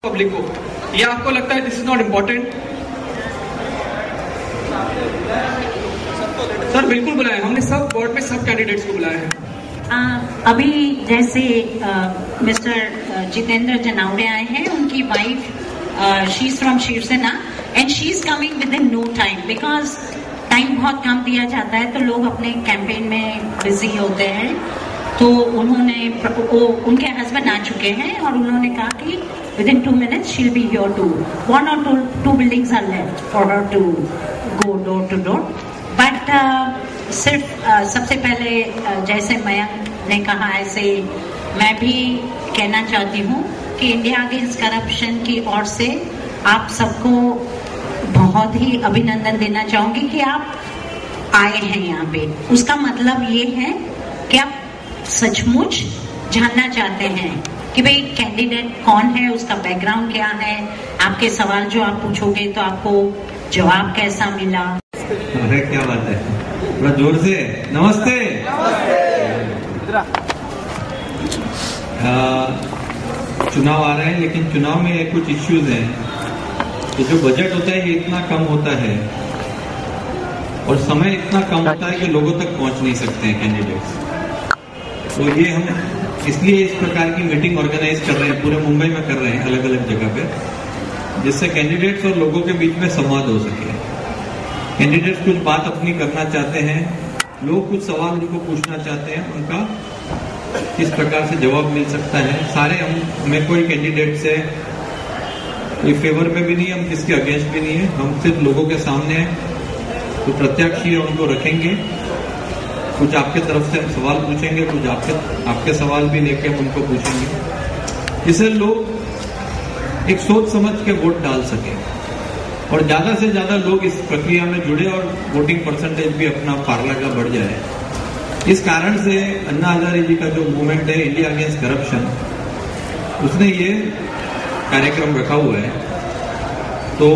Public को, या आपको लगता है this is not important? Sir बिल्कुल बुलाया, हमने सब बोर्ड में सब कैंडिडेट्स को बुलाया है। अभी जैसे मिस्टर जितेंद्र जनावड़े आए हैं, उनकी wife she is from Shivsena and she is coming within no time, because time बहुत कम दिया जाता है तो लोग अपने कैंपेन में बिजी होते हैं। तो उन्होंने उनके हस्बैंड आ चुके हैं और उन्होंने कहा कि within 2 minutes she'll be here too. 1 or 2 buildings are left for her to go door to door. But सिर्फ सबसे पहले जैसे मयंक ने कहा ऐसे मैं भी कहना चाहती हूँ कि इंडिया अगेंस्ट करप्शन की ओर से आप सबको बहुत ही अभिनंदन देना चाहूंगी कि आप आए हैं यहाँ पे। उसका मतलब ये है कि आप सचमुच जानना चाहते हैं कि भाई कैंडिडेट कौन है, उसका बैकग्राउंड क्या है, आपके सवाल जो आप पूछोगे तो आपको जवाब कैसा मिला। अरे क्या बात है, थोड़ा जोर से नमस्ते। चुनाव आ रहे हैं, लेकिन चुनाव में कुछ इश्यूज हैं कि जो बजट होता है ये इतना कम होता है और समय इतना कम होता है कि लोगों तक पहुंच नहीं सकते हैं कैंडिडेट्स। तो ये हम इसलिए इस प्रकार की मीटिंग ऑर्गेनाइज कर रहे हैं, पूरे मुंबई में कर रहे हैं अलग अलग जगह पे, जिससे कैंडिडेट्स और लोगों के बीच में संवाद हो सके। कैंडिडेट्स कुछ बात अपनी करना चाहते हैं, लोग कुछ सवाल उनको पूछना चाहते हैं, उनका किस प्रकार से जवाब मिल सकता है। सारे हमें कोई कैंडिडेट से कोई फेवर में भी नहीं है, हम किसके अगेंस्ट भी नहीं है, हम सिर्फ लोगों के सामने हैं। तो प्रत्याशी उनको रखेंगे, कुछ आपके तरफ से हम सवाल पूछेंगे, कुछ आपके सवाल भी लेके हम उनको पूछेंगे, जिससे लोग एक सोच समझ के वोट डाल सके और ज्यादा से ज्यादा लोग इस प्रक्रिया में जुड़े और वोटिंग परसेंटेज भी अपना फार्ला का बढ़ जाए। इस कारण से अन्ना हजारे जी का जो मूवमेंट है इंडिया अगेंस्ट करप्शन, उसने ये कार्यक्रम रखा हुआ है। तो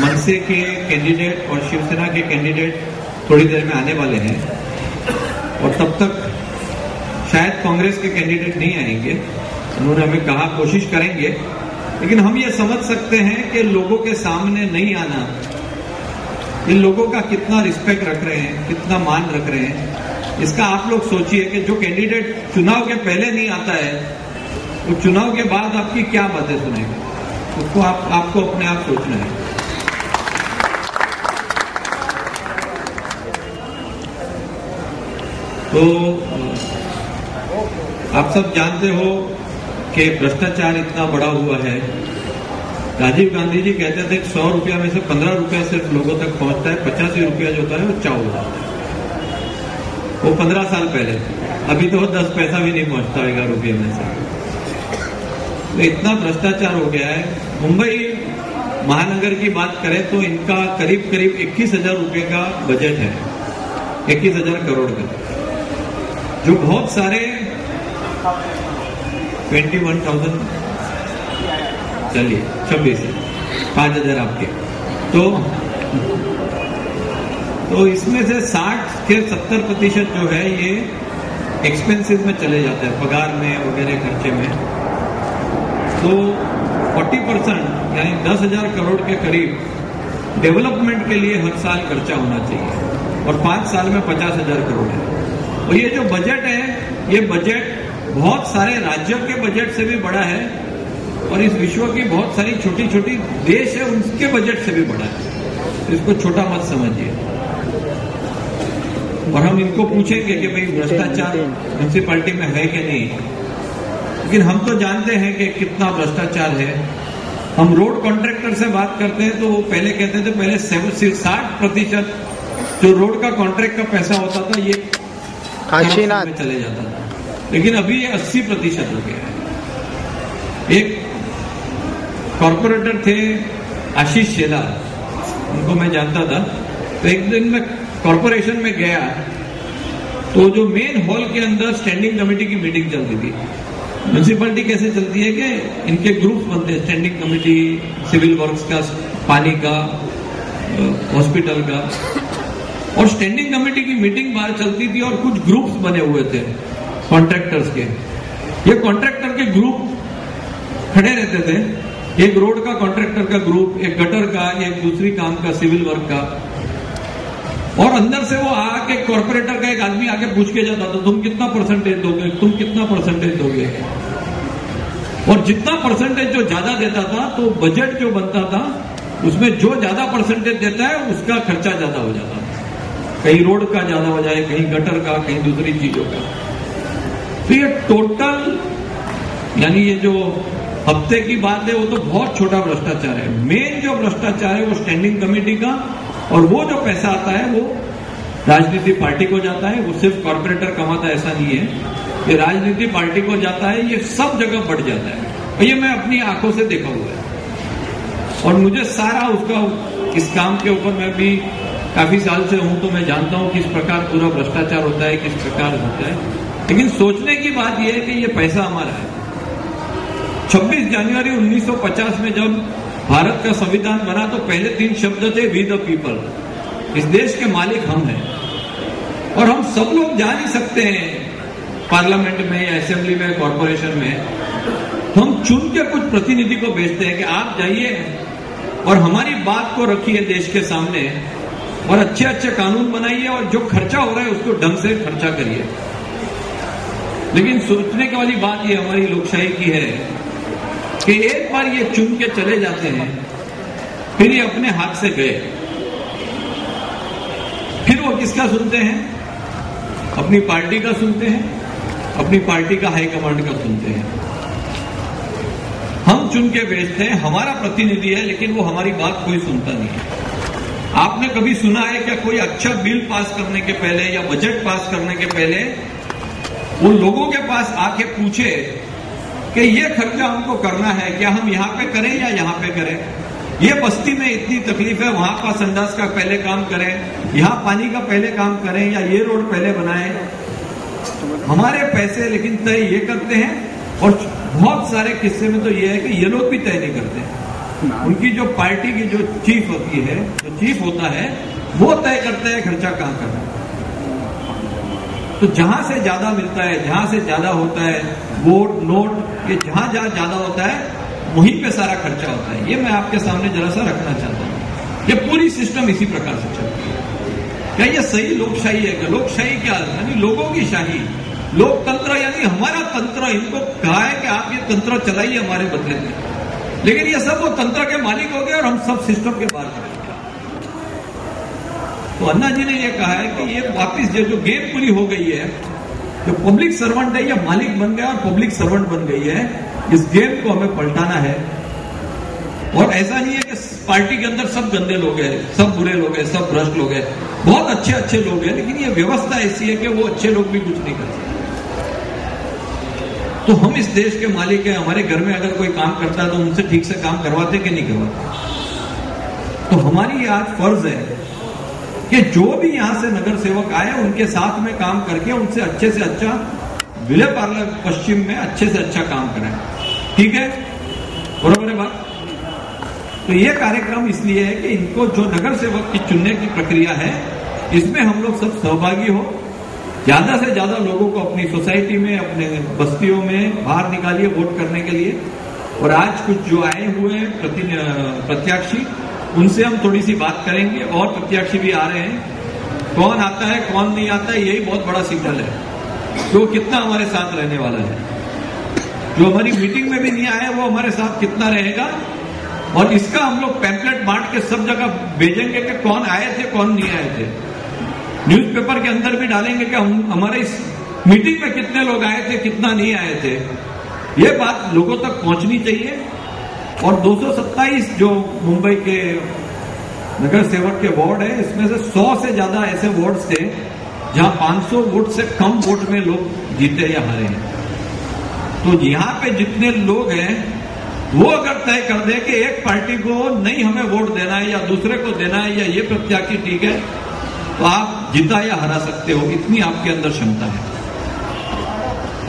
मनसे के कैंडिडेट और शिवसेना के कैंडिडेट थोड़ी देर में आने वाले हैं और तब तक शायद कांग्रेस के कैंडिडेट नहीं आएंगे। उन्होंने हमें कहा कोशिश करेंगे, लेकिन हम ये समझ सकते हैं कि लोगों के सामने नहीं आना, इन लोगों का कितना रिस्पेक्ट रख रहे हैं, कितना मान रख रहे हैं। इसका आप लोग सोचिए कि जो कैंडिडेट चुनाव के पहले नहीं आता है, वो चुनाव के बाद आपकी क्या बातें सुनेगा, उसको आपको अपने आप सोचना है। तो आप सब जानते हो कि भ्रष्टाचार इतना बड़ा हुआ है। राजीव गांधी जी कहते थे 100 रुपया में से 15 रुपया सिर्फ लोगों तक पहुंचता है, 85 रुपया जो होता है वो चाव होता है। वो 15 साल पहले, अभी तो 10 पैसा भी नहीं पहुंचता 11 रुपये में से। तो इतना भ्रष्टाचार हो गया है। मुंबई महानगर की बात करें तो इनका करीब 21,000 रुपये का बजट है, 21,000 करोड़ का, जो बहुत सारे 21,000 चलिए 26 5,000 आपके। तो इसमें से 60 से 70% जो है ये एक्सपेंसेस में चले जाते हैं, पगार में वगैरह खर्चे में। तो 40% यानी 10,000 करोड़ के करीब डेवलपमेंट के लिए हर साल खर्चा होना चाहिए और 5 साल में 50,000 करोड़ है। और ये जो बजट है, ये बजट बहुत सारे राज्यों के बजट से भी बड़ा है और इस विश्व की बहुत सारी छोटी छोटी देश है उनके बजट से भी बड़ा है। इसको छोटा मत समझिए। और हम इनको पूछेंगे कि भाई भ्रष्टाचार म्यूनिसिपैलिटी में है कि नहीं, लेकिन हम तो जानते हैं कि कितना भ्रष्टाचार है। हम रोड कॉन्ट्रैक्टर से बात करते हैं तो वो पहले कहते थे पहले 60% जो रोड का कॉन्ट्रैक्ट का पैसा होता था ये में चले जाता था, लेकिन अभी ये 80% हो गया है। एक कॉर्पोरेटर थे आशीष शेलार, उनको मैं जानता था। तो एक दिन मैं कॉर्पोरेशन में गया तो जो मेन हॉल के अंदर स्टैंडिंग कमेटी की मीटिंग चलती थी। म्यूनिसिपैलिटी कैसे चलती है कि इनके ग्रुप्स बनते हैं, स्टैंडिंग कमेटी सिविल वर्क्स का, पानी का, हॉस्पिटल का, और स्टैंडिंग कमेटी की मीटिंग बाहर चलती थी और कुछ ग्रुप्स बने हुए थे कॉन्ट्रैक्टर्स के। ये कॉन्ट्रैक्टर के ग्रुप खड़े रहते थे, एक रोड का कॉन्ट्रैक्टर का ग्रुप, एक गटर का, एक दूसरी काम का, सिविल वर्क का, और अंदर से वो आके कॉर्पोरेटर का एक आदमी आके पूछ के जाता था, तुम कितना परसेंटेज दोगे, तुम कितना परसेंटेज दोगे। और जितना परसेंटेज जो ज्यादा देता था, तो बजट जो बनता था उसमें जो ज्यादा परसेंटेज देता है उसका खर्चा ज्यादा हो जाता है। कहीं रोड का ज्यादा हो जाए, कहीं गटर का, कहीं दूसरी चीजों का। तो ये टोटल, यानी ये जो हफ्ते की बात है वो तो बहुत छोटा भ्रष्टाचार है। मेन जो भ्रष्टाचार है वो स्टैंडिंग कमेटी का, और वो जो पैसा आता है वो राजनीतिक पार्टी को जाता है। वो सिर्फ कॉर्पोरेटर कमाता है ऐसा नहीं है, ये राजनीतिक पार्टी को जाता है, ये सब जगह बढ़ जाता है। और ये मैं अपनी आंखों से देखा हुआ है, और मुझे सारा उसका इस काम के ऊपर मैं भी काफी साल से हूं, तो मैं जानता हूं किस प्रकार पूरा भ्रष्टाचार होता है, किस प्रकार होता है। लेकिन सोचने की बात यह है कि ये पैसा हमारा है। 26 जनवरी 1950 में जब भारत का संविधान बना तो पहले 3 शब्द थे, वी द पीपल। इस देश के मालिक हम हैं, और हम सब लोग जा नहीं सकते हैं पार्लियामेंट में या असेंबली में, कॉर्पोरेशन में। हम चुन के कुछ प्रतिनिधि को भेजते हैं कि आप जाइए और हमारी बात को रखिए देश के सामने, और अच्छे अच्छे कानून बनाइए, और जो खर्चा हो रहा है उसको ढंग से खर्चा करिए। लेकिन सोचने की वाली बात ये हमारी लोकशाही की है कि एक बार ये चुन के चले जाते हैं, फिर ये अपने हाथ से गए, फिर वो किसका सुनते हैं? अपनी पार्टी का सुनते हैं, अपनी पार्टी का हाईकमांड का सुनते हैं। हम चुन के भेजते हैं, हमारा प्रतिनिधि है, लेकिन वो हमारी बात कोई सुनता नहीं है। आपने कभी सुना है क्या कोई अच्छा बिल पास करने के पहले या बजट पास करने के पहले वो लोगों के पास आके पूछे कि ये खर्चा हमको करना है, क्या हम यहां पे करें या यहां पे करें? ये बस्ती में इतनी तकलीफ है, वहां का संडास का पहले काम करें, यहां पानी का पहले काम करें, या ये रोड पहले बनाएं? हमारे पैसे लेकिन तय ये करते हैं, और बहुत सारे किस्से में तो ये है कि ये लोग भी तय नहीं करते हैं। उनकी जो पार्टी की जो चीफ होती है, जो चीफ होता है, वो तय करते हैं खर्चा कहां करना है। तो जहां से ज्यादा मिलता है, जहां से ज्यादा होता है, वोट नोट, ये जहां ज्यादा होता है वहीं पे सारा खर्चा होता है। ये मैं आपके सामने जरा सा रखना चाहता हूं। ये पूरी सिस्टम इसी प्रकार से चलती है। क्या ये सही लोकशाही है? लोकशाही क्या यानी लोगों की शाही, लोकतंत्र यानी हमारा तंत्र। इनको कहा है कि आप ये तंत्र चलाइए हमारे बदले में, लेकिन ये सब वो तंत्र के मालिक हो गए और हम सब सिस्टम के बाहर चले गए। तो अन्ना जी ने ये कहा है कि ये वापिस जो गेम पूरी हो गई है, जो पब्लिक सर्वेंट है, ये मालिक बन गया और पब्लिक सर्वेंट बन गई है। इस गेम को हमें पलटाना है। और ऐसा नहीं है कि पार्टी के अंदर सब गंदे लोग हैं, सब बुरे लोग हैं, सब भ्रष्ट लोग हैं, बहुत अच्छे अच्छे लोग हैं, लेकिन ये व्यवस्था ऐसी है कि वो अच्छे लोग भी कुछ नहीं कर सकते। तो हम इस देश के मालिक हैं। हमारे घर में अगर कोई काम करता है तो उनसे ठीक से काम करवाते कि नहीं करवाते? तो हमारी आज फर्ज है कि जो भी यहां से नगर सेवक आए उनके साथ में काम करके उनसे अच्छे से अच्छा विलय पार्लर पश्चिम में अच्छे से अच्छा काम करें। ठीक है, बराबर है बात? तो ये कार्यक्रम इसलिए है कि इनको जो नगर सेवक की चुनने की प्रक्रिया है, इसमें हम लोग सब सहभागी हो, ज्यादा से ज्यादा लोगों को अपनी सोसाइटी में, अपने बस्तियों में बाहर निकालिए वोट करने के लिए। और आज कुछ जो आए हुए प्रत्याशी, उनसे हम थोड़ी सी बात करेंगे, और प्रत्याशी भी आ रहे हैं। कौन आता है कौन नहीं आता है, यही बहुत बड़ा सिग्नल है जो कितना हमारे साथ रहने वाला है। जो हमारी मीटिंग में भी नहीं आया वो हमारे साथ कितना रहेगा, और इसका हम लोग पैम्पलेट बांट के सब जगह भेजेंगे कि कौन आए थे कौन नहीं आए थे। न्यूज़पेपर के अंदर भी डालेंगे कि हमारे इस मीटिंग में कितने लोग आए थे, कितना नहीं आए थे। ये बात लोगों तक पहुंचनी चाहिए। और 227 जो मुंबई के नगर सेवक के वार्ड है, इसमें से 100 से ज्यादा ऐसे वार्ड्स थे जहां 500 वोट से कम वोट में लोग जीते या हारे हैं। तो यहां पे जितने लोग हैं वो अगर तय कर दे कि एक पार्टी को नहीं हमें वोट देना है या दूसरे को देना है या ये प्रत्याशी ठीक है, तो आप जीता या हरा सकते हो। इतनी आपके अंदर क्षमता है।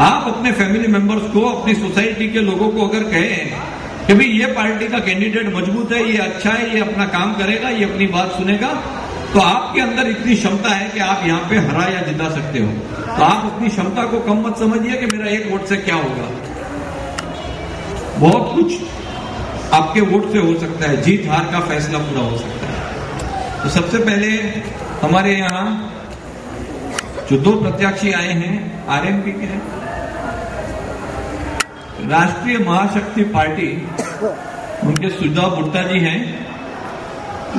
आप अपने फैमिली मेंबर्स को, अपनी सोसाइटी के लोगों को अगर कहें कि भाई ये पार्टी का कैंडिडेट मजबूत है, ये अच्छा है, ये अपना काम करेगा, ये अपनी बात सुनेगा, तो आपके अंदर इतनी क्षमता है कि आप यहां पे हरा या जिता सकते हो। तो आप अपनी क्षमता को कम मत समझिए कि मेरा एक वोट से क्या होगा। बहुत कुछ आपके वोट से हो सकता है, जीत हार का फैसला पूरा हो सकता है। तो सबसे पहले हमारे यहाँ जो 2 प्रत्याशी आए हैं आरएमपी के हैं, राष्ट्रीय महाशक्ति पार्टी उनके सुधा गुप्ता जी हैं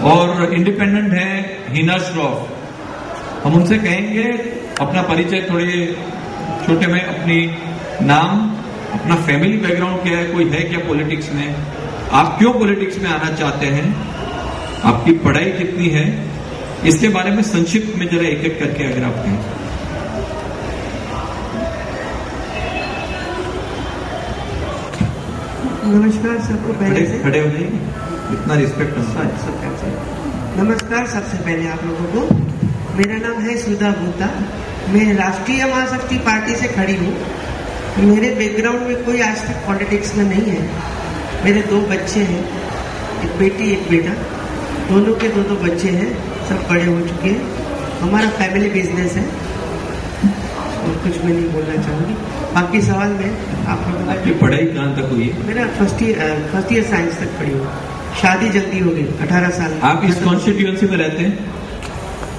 और इंडिपेंडेंट है हिना श्रॉफ। हम उनसे कहेंगे अपना परिचय थोड़े छोटे में, अपनी नाम, अपना फैमिली बैकग्राउंड क्या है, कोई है क्या पॉलिटिक्स में, आप क्यों पॉलिटिक्स में आना चाहते हैं, आपकी पढ़ाई कितनी है, इसके बारे में संक्षिप्त में जरा एक एक करके अगर आप कहें। नमस्कार सबको पहले से खड़े हो जाइए, इतना रिस्पेक्ट होता नमस्कार सबसे पहले आप लोगों को। मेरा नाम है सुधा गुप्ता, मैं राष्ट्रीय महाशक्ति पार्टी से खड़ी हूँ। मेरे बैकग्राउंड में कोई आज तक पॉलिटिक्स में नहीं है। मेरे 2 बच्चे हैं, एक बेटी एक बेटा, दोनों के 2 बच्चे हैं, सब बड़े हो चुके हैं। हमारा फैमिली बिजनेस है और कुछ मैं नहीं बोलना चाहूँगी। बाकी सवाल में आप लोगों आपकी पढ़ाई कहाँ तक हुई है? मेरा फर्स्ट ईयर साइंस तक पढ़ी हूँ। शादी जल्दी हो गई 18 साल। आप इस कॉन्स्टिट्यूएंसी में रहते हैं?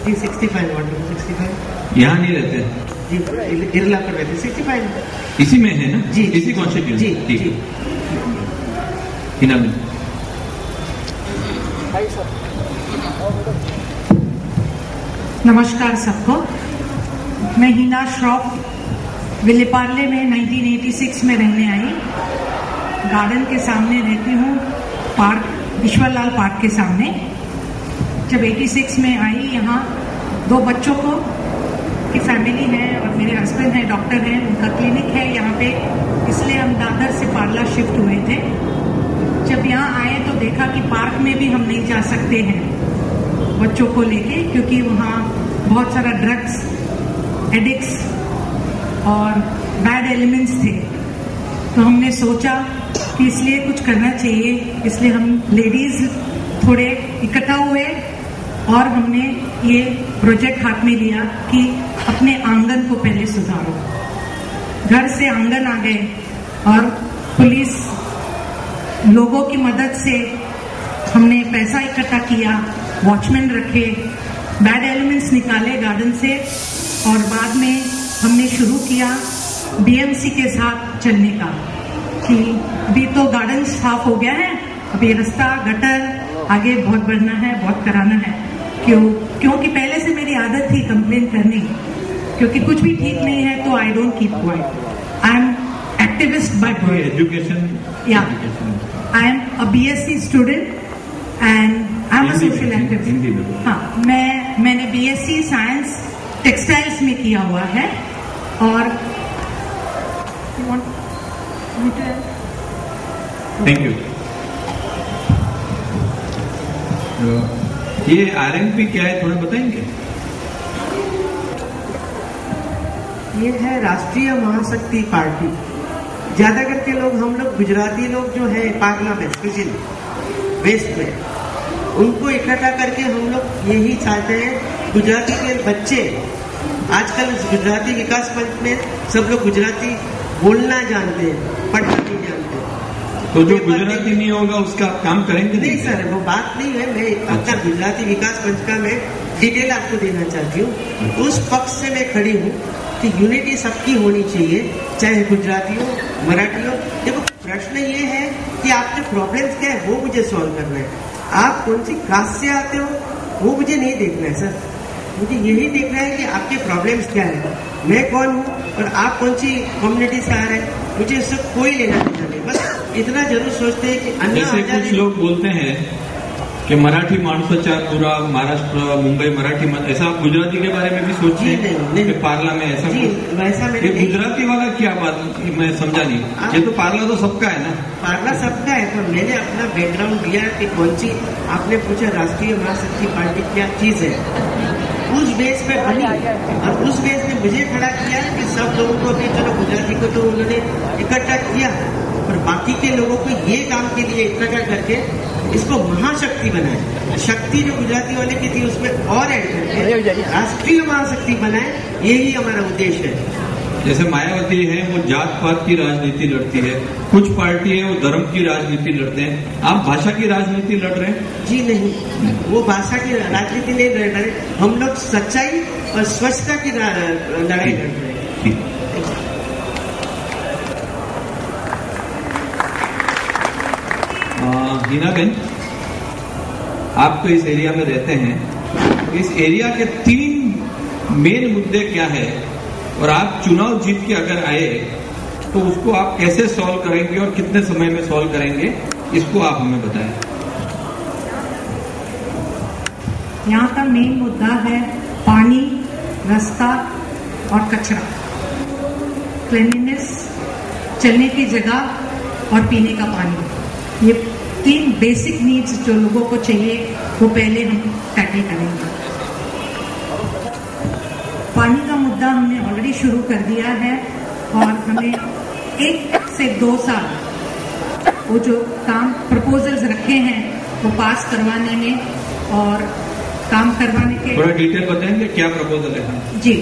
जी 65 वार्ड में 65। यहाँ नहीं रहते हैं जी, इरला पर रहते 65 इसी में है ना? जी, इसी कॉन्स्टिट्यूएंसी। जी, ठीक जी। हिना में नमस्कार सबको, मैं हिना श्रॉफ विलेपार्ले में 1986 में रहने आई। गार्डन के सामने रहती हूँ, पार्क ईश्वरलाल पार्क के सामने। जब 86 में आई यहाँ, 2 बच्चों को की फैमिली है और मेरे हस्बैंड है, डॉक्टर हैं, उनका क्लिनिक है यहाँ पे, इसलिए हम दादर से पार्ला शिफ्ट हुए थे। जब यहाँ आए तो देखा कि पार्क में भी हम नहीं जा सकते हैं बच्चों को लेके, क्योंकि वहाँ बहुत सारा ड्रग्स एडिक्ट्स और बैड एलिमेंट्स थे। तो हमने सोचा कि इसलिए कुछ करना चाहिए, इसलिए हम लेडीज थोड़े इकट्ठा हुए और हमने ये प्रोजेक्ट हाथ में लिया कि अपने आंगन को पहले सुधारो। घर से आंगन आ गए और पुलिस लोगों की मदद से हमने पैसा इकट्ठा किया, वॉचमैन रखे, बैड एलिमेंट्स निकाले गार्डन से और बाद में हमने शुरू किया बीएमसी के साथ चलने का कि अभी तो गार्डन साफ हो गया है, अभी रास्ता गटर आगे बहुत बढ़ना है, बहुत कराना है। क्योंकि पहले से मेरी आदत थी कंप्लेन करने, क्योंकि कुछ भी ठीक नहीं है तो I don't keep quiet. I am activist by birth. Education, या I am a BSc student and I am a social activist. हाँ, मैंने बीएससी साइंस टेक्सटाइल्स में किया हुआ है। और थैंक यू। ये आरएमपी क्या है, थोड़ा बताएंगे? ये है राष्ट्रीय महाशक्ति पार्टी। ज्यादा करके हम लोग गुजराती लोग जो है पागला में स्पेशली वेस्ट में, उनको इकट्ठा करके हम लोग यही चाहते हैं। गुजराती के बच्चे आजकल गुजराती विकास मंच में सब लोग गुजराती बोलना जानते हैं, पढ़ना नहीं जानते। तो जो गुजराती नहीं होगा उसका काम करेंगे? नहीं सर, वो बात नहीं है। मैं अपना गुजराती विकास मंच का मैं डिटेल आपको देना चाहती हूँ। उस पक्ष से मैं खड़ी हूँ कि यूनिटी सबकी होनी चाहिए, चाहे गुजराती हो, मराठी हो। देखो, प्रश्न ये है कि आपके प्रॉब्लम्स क्या है वो मुझे सॉल्व करना है। आप कौन सी कास्ट से आते हो वो मुझे नहीं देखना है सर, मुझे यही देखना है कि आपके प्रॉब्लम्स क्या है, मैं कौन हूँ और आप कौन सी कम्युनिटी से आ रहे हैं। मुझे इससे कोई लेना देना नहीं, बस इतना जरूर सोचते हैं कि अन्य जैसे कुछ लोग बोलते हैं कि मराठी माणसाच्या पूरा महाराष्ट्र मुंबई मराठी ऐसा गुजराती के बारे में भी सोचते हैं कि पार्ला में ऐसा वैसा ये गुजराती वाला क्या बात, मैं समझा नहीं। ये तो पार्ला तो सबका है ना? पार्ला सबका है, पर मैंने अपना बैकग्राउंड दिया कि कौन सी, आपने पूछा राष्ट्रीय महाशक्ति पार्टी क्या चीज है, उस बेस पे बनी और उस बेस में मुझे खड़ा किया कि सब लोगों को भी, चलो गुजराती को तो उन्होंने इकट्ठा किया, पर बाकी के लोगों को ये काम के लिए इकट्ठा करके इसको महाशक्ति बनाए। शक्ति जो गुजराती वाले की थी उसमें और ऐड करके राष्ट्रीय महाशक्ति बनाए, यही हमारा उद्देश्य है। जैसे मायावती है वो जात पात की राजनीति लड़ती है, कुछ पार्टी है वो धर्म की राजनीति लड़ते हैं, आप भाषा की राजनीति लड़ रहे हैं? जी नहीं, वो भाषा की राजनीति नहीं लड़ रहे, हम लोग सच्चाई और स्वच्छता की लड़ाई लड़ रहे हैं। हिना बेन, आप तो इस एरिया में रहते हैं, इस एरिया के 3 मेन मुद्दे क्या है और आप चुनाव जीत के अगर आए तो उसको आप कैसे सॉल्व करेंगे और कितने समय में सॉल्व करेंगे, इसको आप हमें बताएं। यहाँ का मेन मुद्दा है पानी, रास्ता और कचरा, क्लीनलीनेस, चलने की जगह और पीने का पानी। ये 3 बेसिक नीड्स जो लोगों को चाहिए वो पहले हम टैकल करेंगे। पानी का मुद्दा हमने ऑलरेडी शुरू कर दिया है और हमें 1 से 2 साल वो जो काम प्रपोजल्स रखे हैं वो पास करवाने में और काम करवाने के। थोड़ा डिटेल बताएंगे क्या प्रपोजल है? जी,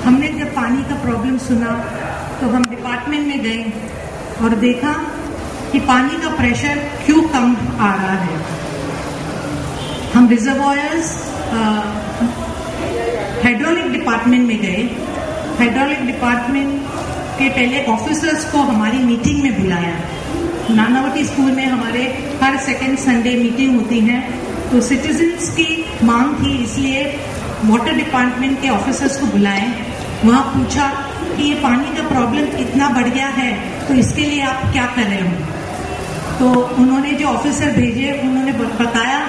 हमने जब पानी का प्रॉब्लम सुना तो हम डिपार्टमेंट में गए और देखा कि पानी का प्रेशर क्यों कम आ रहा है। हम रिजर्वॉयर्स हाइड्रोलिक डिपार्टमेंट में गए, हाइड्रोलिक डिपार्टमेंट के पहले ऑफिसर्स को हमारी मीटिंग में बुलाया। नानावती स्कूल में हमारे हर सेकेंड संडे मीटिंग होती है, तो सिटीजन्स की मांग थी, इसलिए वाटर डिपार्टमेंट के ऑफिसर्स को बुलाए। वहाँ पूछा कि ये पानी का प्रॉब्लम इतना बढ़ गया है तो इसके लिए आप क्या कर रहे हो। तो उन्होंने जो ऑफिसर भेजे उन्होंने बताया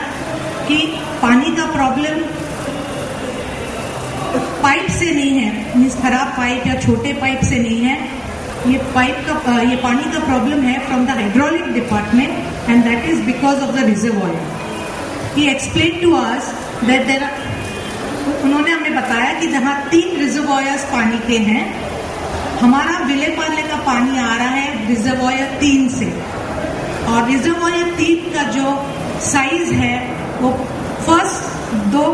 कि पानी का प्रॉब्लम पाइप से नहीं है, मीन्स खराब पाइप या छोटे पाइप से नहीं है, ये पानी का प्रॉब्लम है from the hydraulic department and that is because of the reservoir. He explain to us that there are, उन्होंने हमें बताया कि जहाँ 3 रिजर्वॉयर्स पानी के हैं, हमारा विलेपार्ले का पानी आ रहा है रिजर्वॉयर 3 से, और रिजर्वॉयर 3 का जो साइज है वो फर्स्ट 2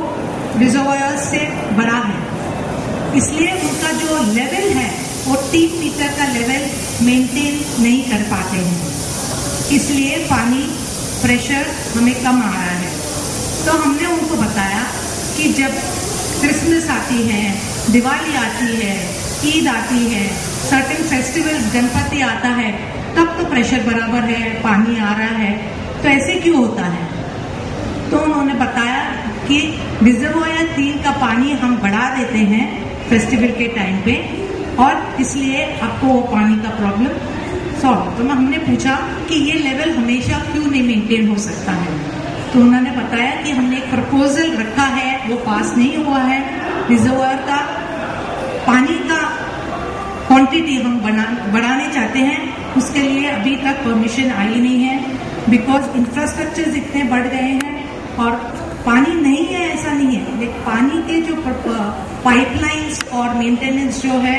रिजर्वॉयर्स से बड़ा है, इसलिए उनका जो लेवल है वो 3 मीटर का लेवल मेंटेन नहीं कर पाते हैं, इसलिए पानी प्रेशर हमें कम आ रहा है। तो हमने उनको बताया कि जब क्रिसमस आती है, दिवाली आती है, ईद आती है, सर्टेन फेस्टिवल्स, गणपति आता है, तब तो प्रेशर बराबर है, पानी आ रहा है, तो ऐसे क्यों होता है। तो उन्होंने बताया कि रिजर्वॉयर 3 का पानी हम बढ़ा देते हैं फेस्टिवल के टाइम पे और इसलिए आपको वो पानी का प्रॉब्लम सॉल्व। तो हमने पूछा कि ये लेवल हमेशा क्यों नहीं मेंटेन हो सकता है। तो उन्होंने बताया कि हमने एक प्रपोजल रखा है, वो पास नहीं हुआ है। रिजर्वॉयर का पानी का क्वांटिटी हम बढ़ाने चाहते हैं, उसके लिए अभी तक परमिशन आई नहीं है, बिकॉज इंफ्रास्ट्रक्चर इतने बढ़ गए हैं और पानी नहीं है ऐसा नहीं है, लेकिन पानी के जो पाइपलाइंस और मेंटेनेंस जो है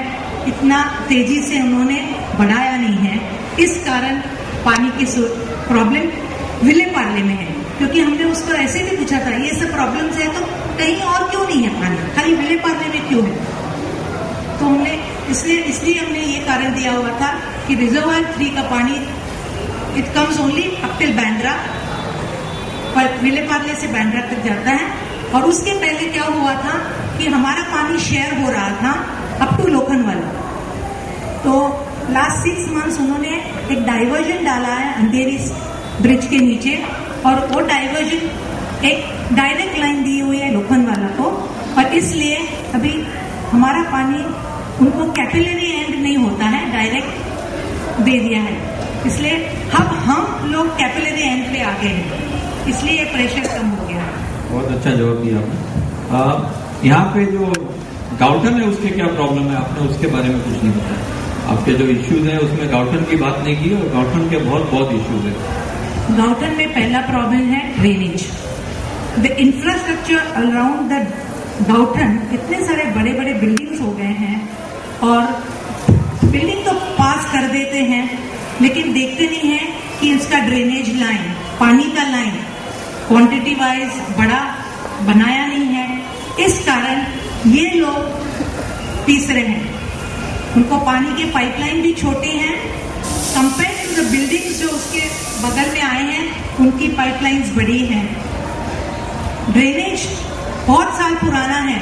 इतना तेजी से उन्होंने बढ़ाया नहीं है, इस कारण पानी की प्रॉब्लम विलेपार्ले में है। क्योंकि हमने उसको ऐसे भी पूछा था, ये सब प्रॉब्लम्स है तो कहीं और क्यों नहीं है पानी, खाली विलेपार्ले में क्यों है। तो हमने इसलिए हमने ये कारण दिया हुआ था कि रिजर्वॉयर 3 का पानी it comes only up till Bandra, पर विलेपार्ले से बैंड्रा तक जाता है। और उसके पहले क्या हुआ था कि हमारा पानी शेयर हो रहा था अप टू लोखंडवाला। तो लास्ट 6 मंथ्स उन्होंने एक डाइवर्जन डाला है अंधेरी ब्रिज के नीचे, और वो डाइवर्जन एक डायरेक्ट लाइन दी हुई है लोखंडवाला को, और इसलिए अभी हमारा पानी उनको कैपिलरी एंड नहीं होता है, डायरेक्ट दे दिया है, इसलिए अब हम लोग कैपिलरी एंड पे आ गए हैं, इसलिए ये प्रेशर कम हो गया है। बहुत अच्छा जवाब दिया आपने। यहाँ पे जो गाउटन है उसके क्या प्रॉब्लम है, आपने उसके बारे में कुछ नहीं बताया। आपके जो इश्यूज हैं उसमें गाउटन की बात नहीं की, और गाउटन के बहुत इश्यूज है। गाउटन में पहला प्रॉब्लम है drainage. The infrastructure around the गाउटन, इतने सारे बड़े बड़े बिल्डिंग्स हो गए हैं और बिल्डिंग तो पास कर देते हैं, लेकिन देखते नहीं है कि इसका ड्रेनेज लाइन, पानी का लाइन क्वांटिटी वाइज बड़ा बनाया नहीं है, इस कारण ये लोग तीसरे हैं। उनको पानी के पाइपलाइन भी छोटे हैं कंपेयर टू द बिल्डिंग्स जो उसके बगल में आए हैं, उनकी पाइपलाइंस बड़ी हैं। ड्रेनेज बहुत साल पुराना है।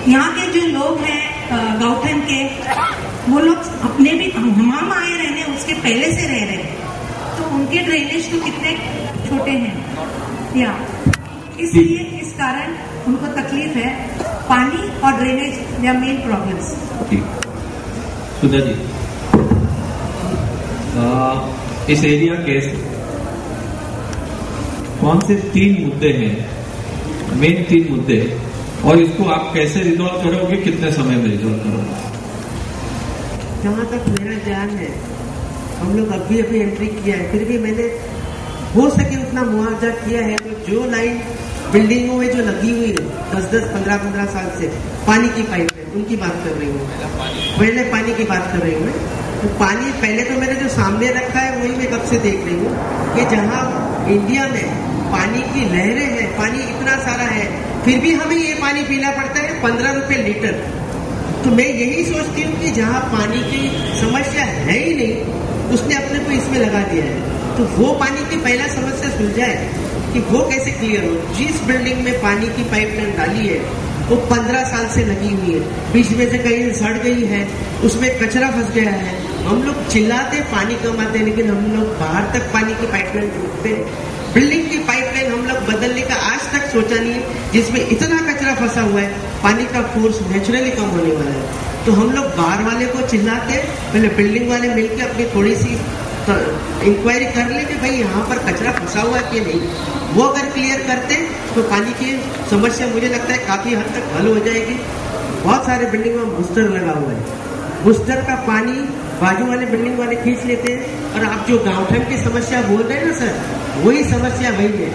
यहाँ के जो लोग हैं गौठन के, वो लोग अपने भी हमाम आए रहने उसके पहले से रह रहे, तो उनके ड्रेनेज तो कितने छोटे हैं या इसलिए इस कारण उनको तकलीफ है। पानी और ड्रेनेज या मेन प्रॉब्लम्स। सुधा जी, इस एरिया के कौन से 3 मुद्दे हैं, मेन 3 मुद्दे, और इसको आप कैसे रिजॉल्व करोगे, कितने समय में रिजॉल्व करोगे? जहाँ तक मेरा ज्ञान है, हम लोग अभी एंट्री किया है, फिर भी मैंने हो सके उतना मुआवजा किया है। तो जो लाइन बिल्डिंगों में जो लगी हुई है 10-10, 15-15 साल से, पानी की पाइप है, उनकी बात कर रही हूँ। पहले पानी की बात कर रही हूँ मैं। तो पानी पहले तो मैंने जो सामने रखा है वही मैं कब से देख रही हूँ कि जहाँ इंडिया में पानी की लहरें हैं, पानी इतना सारा है, फिर भी हमें ये पानी पीना पड़ता है 15 रुपए लीटर। तो मैं यही सोचती हूँ कि जहाँ पानी की समस्या है ही नहीं, उसने अपने को इसमें लगा दिया है, तो वो पानी की पहला समस्या सुलझाए कि वो कैसे क्लियर हो। जिस बिल्डिंग में पानी की पाइपलाइन डाली है वो 15 साल से लगी हुई है, बीच में से कहीं सड़ गई है, उसमें कचरा फंस गया है। हम लोग चिल्लाते पानी कम आते, लेकिन हम लोग बाहर तक पानी की पाइपलाइन जोड़ते। बिल्डिंग की पाइपलाइन हम लोग बदलने का आज तक सोचा नहीं है, जिसमें इतना कचरा फंसा हुआ है, पानी का फोर्स नेचुरली कम होने वाला है। तो हम लोग बाहर वाले को चिल्लाते, पहले बिल्डिंग वाले मिलकर अपनी थोड़ी सी इंक्वायरी कर ले कि भाई यहाँ पर कचरा फंसा हुआ है कि नहीं। वो अगर क्लियर करते तो पानी की समस्या मुझे लगता है काफी हद तक हल हो जाएगी। बहुत सारे बिल्डिंग में बूस्टर लगा हुआ है, बूस्टर का पानी बाजू वाले बिल्डिंग वाले खींच लेते हैं। और आप जो गाँवठन की समस्या बोल रहे हैं ना सर, वही समस्या वही है।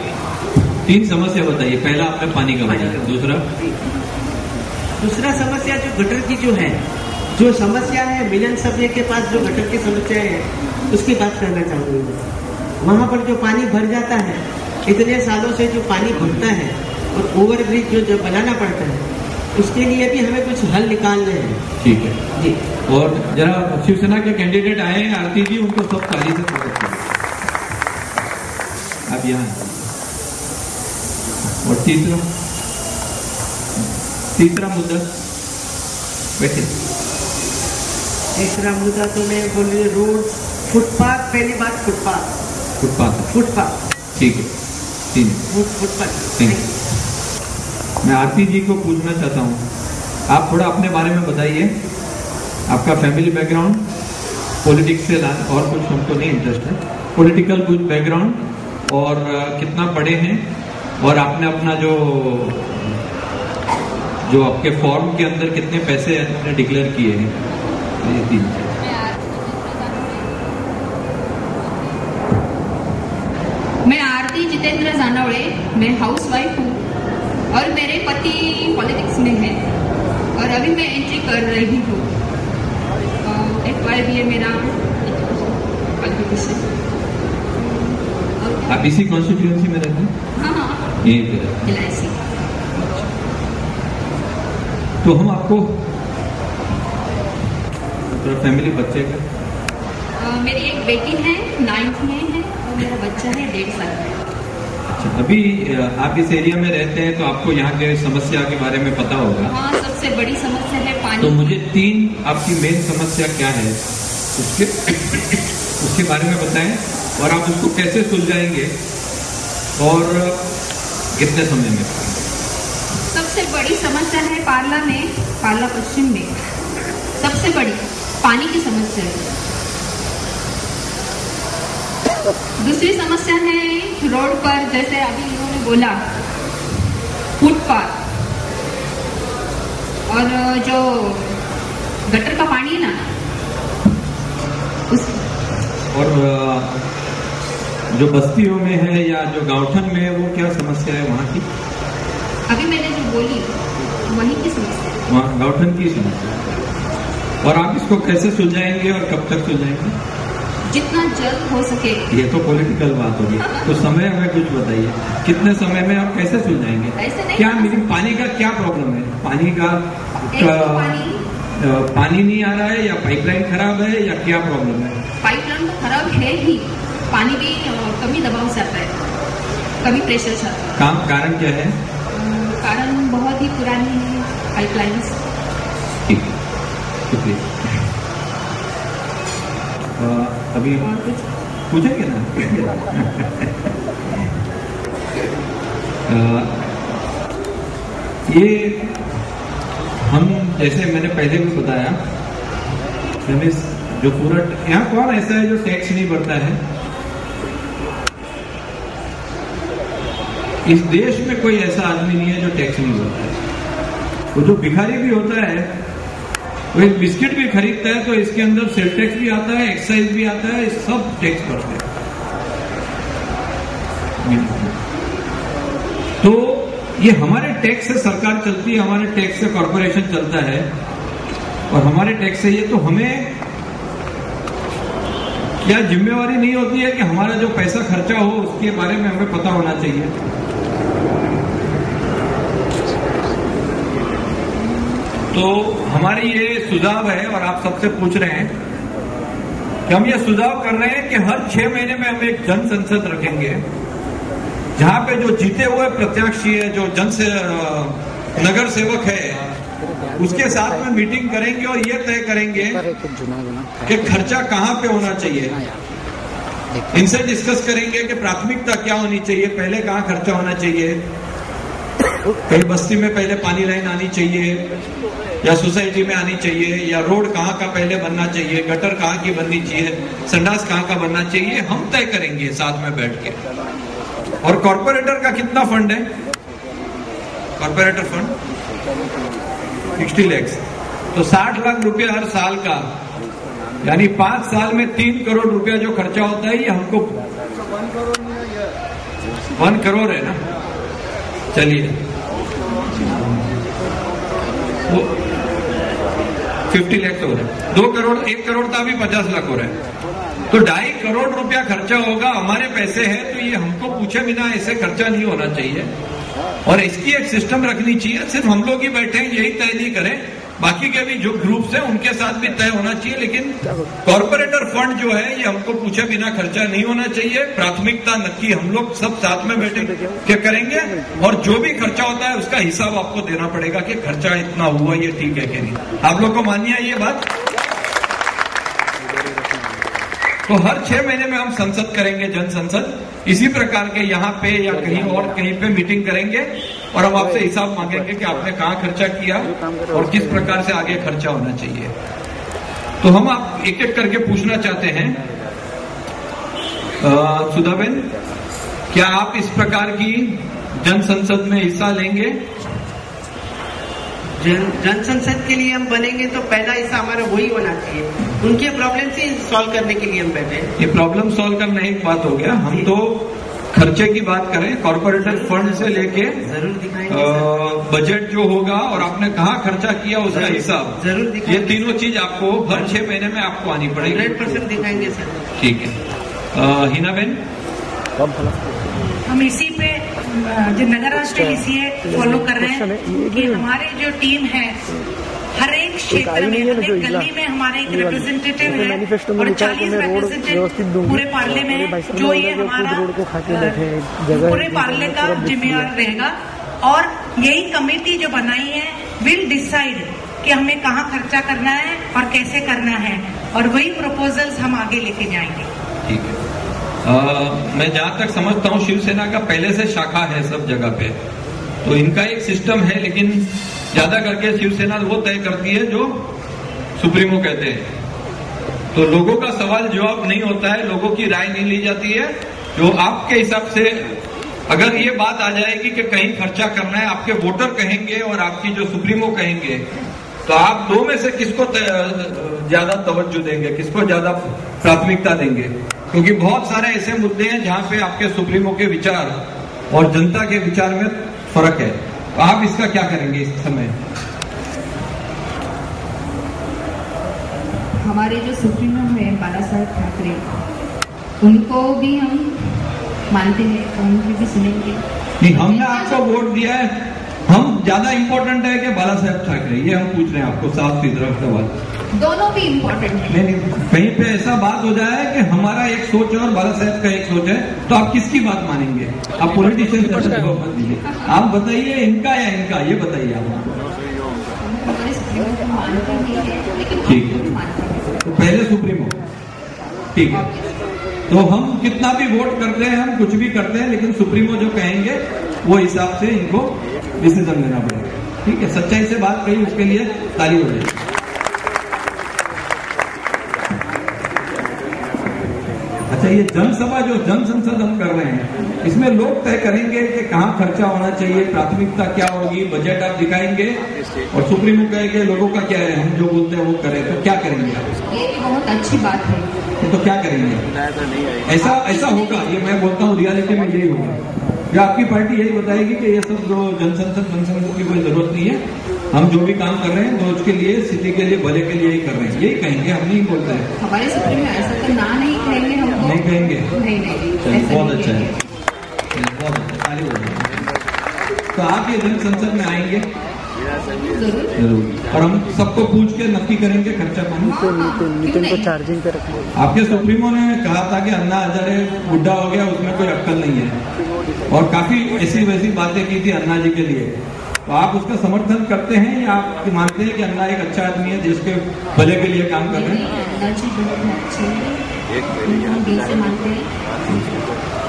3 समस्या बताइए। पहला आपने पानी का बताया, दूसरा समस्या जो गटर की जो समस्या है, मिलन सभ्य के पास जो गटर की समस्या है, उसकी बात करना चाहूंगी। वहां पर जो पानी भर जाता है, इतने सालों से जो पानी भरता है, और ओवरब्रिज जो बनाना पड़ता है, उसके लिए भी हमें कुछ हल निकालने हैं। ठीक है जी। और जरा शिवसेना के कैंडिडेट आए हैं आरती जी, उनको सब ताली से स्वागत करें। अब यहाँ और तीसरा मुद्दा बैठे। तीसरा मुद्दा तो मैं बोल रही रोड, फुटपाथ। पहली बात फुटपाथ। ठीक है, 3 फुटपाथ। मैं आरती जी को पूछना चाहता हूँ, आप थोड़ा अपने बारे में बताइए, आपका फैमिली बैकग्राउंड, पॉलिटिक्स से और कुछ हमको नहीं इंटरेस्ट है, पॉलिटिकल कुछ बैकग्राउंड, और कितना पढ़े हैं, और आपने अपना जो आपके फॉर्म के अंदर कितने पैसे आपने डिक्लेयर किए हैं, ये 3। मैं आरती जितेंद्र जानवड़े, मैं हाउस वाइफ हूँ और मेरे पति पॉलिटिक्स में हैं, और अभी मैं एंट्री कर रही हूँ। FYBA मेरा क्वालिफिकेशन। आप इसी कॉन्स्टिट्यूएंसी में रहते हैं? हाँ, यहीं पे रहते हैं। LIC। तो हम आपको फैमिली, बच्चे का? मेरी एक बेटी है 9th में है, और मेरा बच्चा है 1.5 साल का। अच्छा, अभी आप इस एरिया में रहते हैं, तो आपको यहाँ के समस्या के बारे में पता होगा। हाँ, सबसे बड़ी समस्या है पानी। तो मुझे 3 आपकी मेन समस्या क्या है, उसके बारे में बताएं, और आप उसको कैसे सुलझाएंगे और कितने समय में? सबसे बड़ी समस्या है पार्ला पश्चिम में सबसे बड़ी पानी की समस्या है। दूसरी समस्या है रोड पर, जैसे अभी इन्होंने बोला, फुटपाथ, और जो गटर का पानी है ना, और जो बस्तियों में है या जो गांवठन में है, वो क्या समस्या है वहाँ की? अभी मैंने जो बोली वही की समस्या, वहाँ गांवठन की समस्या। और आप इसको कैसे सुलझाएंगे और कब तक सुलझाएंगे? जितना जल्द हो सके। ये तो पॉलिटिकल बात होगी, तो समय हमें कुछ बताइए, कितने समय में और कैसे सुलझाएंगे? ऐसे नहीं, क्या मेरी पानी का क्या प्रॉब्लम है? पानी का एक तो पानी, पानी नहीं आ रहा है या पाइपलाइन खराब है या क्या प्रॉब्लम है? पाइपलाइन तो खराब है ही, पानी भी कमी दबाव से आता है, कमी प्रेशर से आता है। कारण क्या है? कारण बहुत ही पुरानी पाइपलाइन। ठीक है, शुक्रिया। अभी पूछेंगे ना? ये हम जैसे मैंने पहले भी बताया, जो पूरा यहाँ कौन ऐसा है जो टैक्स नहीं भरता है? इस देश में कोई ऐसा आदमी नहीं है जो टैक्स नहीं भरता है। वो जो भिखारी भी होता है, वो एक बिस्किट भी खरीदता है तो इसके अंदर सेल टैक्स भी आता है, एक्साइज भी आता है, सब टैक्स भरते हैं। तो ये हमारे टैक्स से सरकार चलती है, हमारे टैक्स से कॉर्पोरेशन चलता है और हमारे टैक्स से ये, तो हमें क्या जिम्मेवारी नहीं होती है कि हमारा जो पैसा खर्चा हो उसके बारे में हमें पता होना चाहिए? तो हमारी ये सुझाव है और आप सबसे पूछ रहे हैं कि हम ये सुझाव कर रहे हैं कि हर 6 महीने में हम एक जन संसद रखेंगे जहां पे जो जीते हुए प्रत्याशी है, जो नगर सेवक है, उसके साथ में मीटिंग करेंगे और ये तय करेंगे कि खर्चा कहां पे होना चाहिए। इनसे डिस्कस करेंगे कि प्राथमिकता क्या होनी चाहिए, पहले कहां खर्चा होना चाहिए, कहीं बस्ती में पहले पानी लाइन आनी चाहिए या सोसाइटी में आनी चाहिए, या रोड कहां का पहले बनना चाहिए, गटर कहां की बननी चाहिए, संडास कहां का बनना चाहिए, हम तय करेंगे साथ में बैठ के। और कॉर्पोरेटर का कितना फंड है? कॉर्पोरेटर फंड 60 लाख, तो 60 लाख रुपया हर साल का, यानी 5 साल में 3 करोड़ रुपया जो खर्चा होता है, ये हमको 1 करोड़ है ना। चलिए, वो 50 लाख हो रहा है, 2 करोड़, 1 करोड़ था, अभी 50 लाख हो रहा है, तो 2.5 करोड़ रुपया खर्चा होगा, हमारे पैसे हैं, तो ये हमको पूछे बिना ऐसे खर्चा नहीं होना चाहिए। और इसकी एक सिस्टम रखनी चाहिए, सिर्फ हम लोग ही बैठे हैं यही तय नहीं करें, बाकी के भी जो ग्रुप्स हैं उनके साथ भी तय होना चाहिए, लेकिन कॉर्पोरेटर फंड जो है ये हमको पूछे बिना खर्चा नहीं होना चाहिए। प्राथमिकता नक्की हम लोग सब साथ में बैठे के करेंगे और जो भी खर्चा होता है उसका हिसाब आपको देना पड़ेगा कि खर्चा इतना हुआ, ये ठीक है कि नहीं। आप लोग को मान्य है ये बात? तो हर 6 महीने में हम संसद करेंगे, जन संसद, इसी प्रकार के यहाँ पे या कहीं और कहीं पे मीटिंग करेंगे और हम आपसे हिसाब मांगेंगे कि आपने कहाँ खर्चा किया और किस प्रकार से आगे खर्चा होना चाहिए। तो हम आप एक एक करके पूछना चाहते हैं, सुधाबेन, क्या आप इस प्रकार की जन संसद में हिस्सा लेंगे? जन संसद के लिए हम बनेंगे तो पहला हिस्सा हमारा वही होना चाहिए, उनके प्रॉब्लम से सॉल्व करने के लिए हम बैठे। ये प्रॉब्लम सॉल्व करना एक बात हो गया, हम तो खर्चे की बात करें, कॉर्पोरेटर फंड से लेके जरूर दिखाएंगे बजट जो होगा और आपने कहाँ खर्चा किया उसका हिसाब, जरूर दिखाएंगे। ये तीनों चीज आपको हर 6 महीने में आपको आनी पड़ेगी। 100% दिखाएंगे सर। ठीक है। हिना बेन, हम इसी पे जो नगर राष्ट्र इसी फॉलो कर रहे हैं कि हमारे जो टीम है हर एक क्षेत्र में, हर एक गली में हमारे एक रिप्रेजेंटेटिव है और 40 रिप्रेजेंटेटिव पूरे पार्ले में है, जो ये हमारा पूरे पार्ले का जिम्मेदार रहेगा। और यही कमेटी जो बनाई है विल डिसाइड कि हमें कहाँ खर्चा करना है और कैसे करना है, और वही प्रपोजल्स हम आगे लेके जाएंगे। ठीक है। मैं जहां तक समझता हूँ शिवसेना का पहले से शाखा है सब जगह पे, तो इनका एक सिस्टम है, लेकिन ज्यादा करके शिवसेना वो तय करती है जो सुप्रीमो कहते हैं। तो लोगों का सवाल जवाब नहीं होता है, लोगों की राय नहीं ली जाती है। जो आपके हिसाब से अगर ये बात आ जाएगी कि कहीं खर्चा करना है, आपके वोटर कहेंगे और आपकी जो सुप्रीमो कहेंगे, तो आप दो में से किसको ज्यादा तवज्जो देंगे, किसको ज्यादा प्राथमिकता देंगे? क्योंकि बहुत सारे ऐसे मुद्दे हैं जहां पे आपके सुप्रीमो के विचार और जनता के विचार में फर्क है। तो आप इसका क्या करेंगे इस समय? हमारे जो सुप्रीमो है बाला साहेब ठाकरे, उनको भी हम मानते हैं, उनको भी सुनेंगे। नहीं, हमने आपको वोट दिया है, हम ज्यादा इम्पोर्टेंट है कि बाला साहेब ठाकरे, ये हम पूछ रहे हैं आपको साफ सीधा सवाल। दोनों भी इम्पोर्टेंट है। नहीं, कहीं पे ऐसा बात हो जाए कि हमारा एक सोच है और बाला साहेब का एक सोच है, तो आप किसकी बात मानेंगे? आप पॉलिटिशियन से जवाब मत दीजिए, आप बताइए इनका या इनका, ये बताइए आप। ठीक है, तो पहले सुप्रीमो, ठीक है। तो हम कितना भी वोट करते हैं, हम कुछ भी करते हैं, लेकिन सुप्रीमो जो कहेंगे वो हिसाब से इनको डिसीजन लेना पड़ेगा। ठीक है, सच्चाई से बात कही, उसके लिए ताली हो जाए। अच्छा, ये जनसभा जो जन संसद हम कर रहे हैं, इसमें लोग तय करेंगे कि कहाँ खर्चा होना चाहिए, प्राथमिकता क्या होगी, बजट आप दिखाएंगे और सुप्रीमो कहेंगे लोगों का क्या है, हम जो बोलते हैं वो करें, तो क्या करेंगे आप? ये बहुत अच्छी बात है। तो क्या करेंगे? ऐसा होगा, ये मैं बोलता हूँ रियलिटी में यही होगा। या आपकी पार्टी यही बताएगी कि ये सब जो जनसंसद की कोई जरूरत नहीं है, हम जो भी काम कर रहे हैं रोज के लिए, सिटी के लिए, भले के लिए ही कर रहे हैं, यही कहेंगे, हम नहीं बोलते हैं। हमारे सुप्रीम में ऐसा तो ना नहीं कहेंगे, हम नहीं कहेंगे। नहीं, बहुत अच्छा है, बहुत अच्छा, ताली हो जाए। तो आप ये जन संसद में आएंगे जरूर, और हम सबको पूछ के नक्की करेंगे खर्चा पानी। नितिन को चार्जिंग पे रखना। आपके सुप्रीमो ने कहा था कि अन्ना हजारे बुढ़ा हो गया, उसमें कोई अक्कल नहीं है, और काफी ऐसी वैसी बातें की थी अन्ना जी के लिए। तो आप उसका समर्थन करते हैं या आप मानते हैं कि अन्ना एक अच्छा आदमी है, देश के भले के लिए काम कर रहे हैं?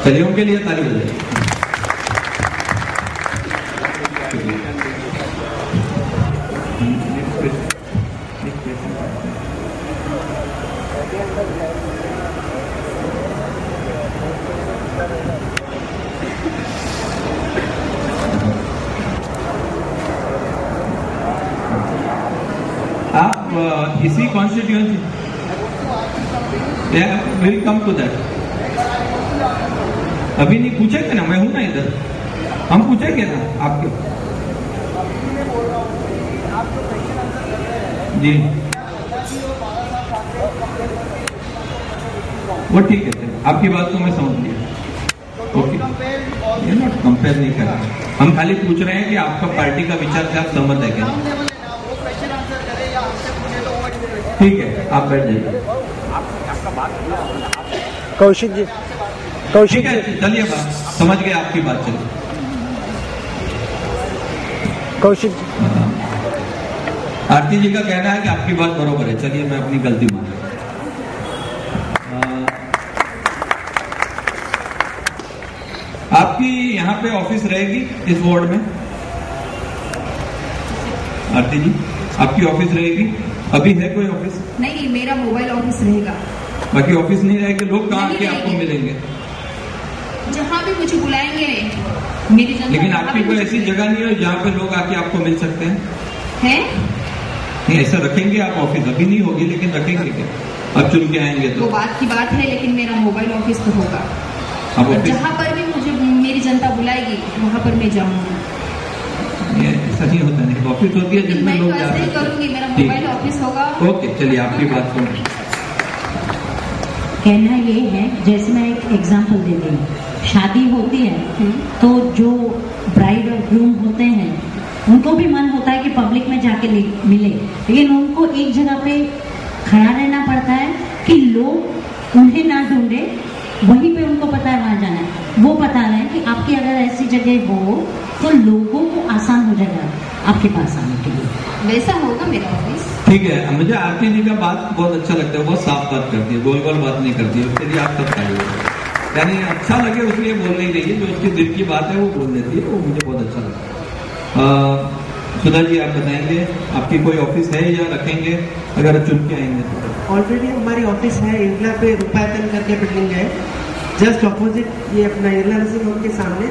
चलिए, उनके लिए ताली हो जाए। आप इसी constituency, will come to that. अभी नहीं पूछेंगे ना, मैं हूं ना इधर, हम पूछेंगे ना आपके जी। वो ठीक है, आपकी बात तो मैं समझ लिया। ओके, ये नॉट कंपेयर नहीं कर रहे, हम खाली पूछ रहे हैं कि आपका पार्टी का विचार से आप सहमत है क्या? ठीक है, आप बैठ जाइए। कौशिक जी, ठीक है, चलिए, बात समझ गए आपकी बात। चलिए कौशिक, आरती जी का कहना है कि आपकी बात बरोबर है। चलिए, मैं अपनी गलती मान लूं। आपकी यहाँ पे ऑफिस रहेगी इस वार्ड में? आरती जी, आपकी ऑफिस रहेगी? अभी है कोई ऑफिस? नहीं, मेरा मोबाइल ऑफिस रहेगा। बाकी ऑफिस नहीं रहेगी, लोग कहाँ आके आपको मिलेंगे? जहाँ भी मुझे बुलाएंगे मेरी जनता। लेकिन आपकी कोई ऐसी जगह नहीं है जहाँ पे लोग आके आपको मिल सकते हैं? है नहीं, ऐसा रखेंगे आप ऑफिस? अभी नहीं होगी, लेकिन रखेंगे क्या? अब चुन के आएंगे तो बात की बात है, लेकिन मेरा मोबाइल ऑफिस तो होगा। अब जहाँ पर भी मुझे मेरी जनता बुलाएगी वहाँ पर मैं जाऊँगी। ऐसा नहीं होता, नहीं, ऑफिस होती है जिसमें लोग जाते हैं। करूँगी, मेरा मोबाइल ऑफिस होगा। ओके, चलिए, आपकी बात सुन। कहना ये है, जैसे मैं एक एग्जांपल दे रही हूँ, शादी होती है तो जो ब्राइड और ग्रूम होते हैं उनको भी मन होता है कि पब्लिक में जाके मिले, लेकिन उनको एक जगह पे खड़ा रहना पड़ता है कि लोग उन्हें ना ढूंढे, वहीं पे उनको पता है वहां जाना है। वो बता रहे हैं कि आपकी अगर ऐसी जगह हो तो लोगों को आसान हो जाएगा आपके पास आने के लिए। वैसा होगा मेरा ऑफिस। ठीक है, मुझे आरती जी का बात बहुत अच्छा लगता है, बहुत साफ बात करती है, गोल गोल बात नहीं करती है, उसके लिए आप सब खाइए। यानी अच्छा लगे उसलिए बोल नहीं रही है, जो उसके दिल की बात है वो बोल देती है, वो मुझे बहुत अच्छा लगता है। सुधा जी, आप बताएंगे आपकी कोई ऑफिस है या रखेंगे अगर चुन के आएंगे तो? ऑलरेडी हमारी ऑफिस है, इंडिया पे रूपायतन करके बिल्डिंग है, जस्ट ऑपोजिट ये अपना इरला नर्सिंग होम के सामने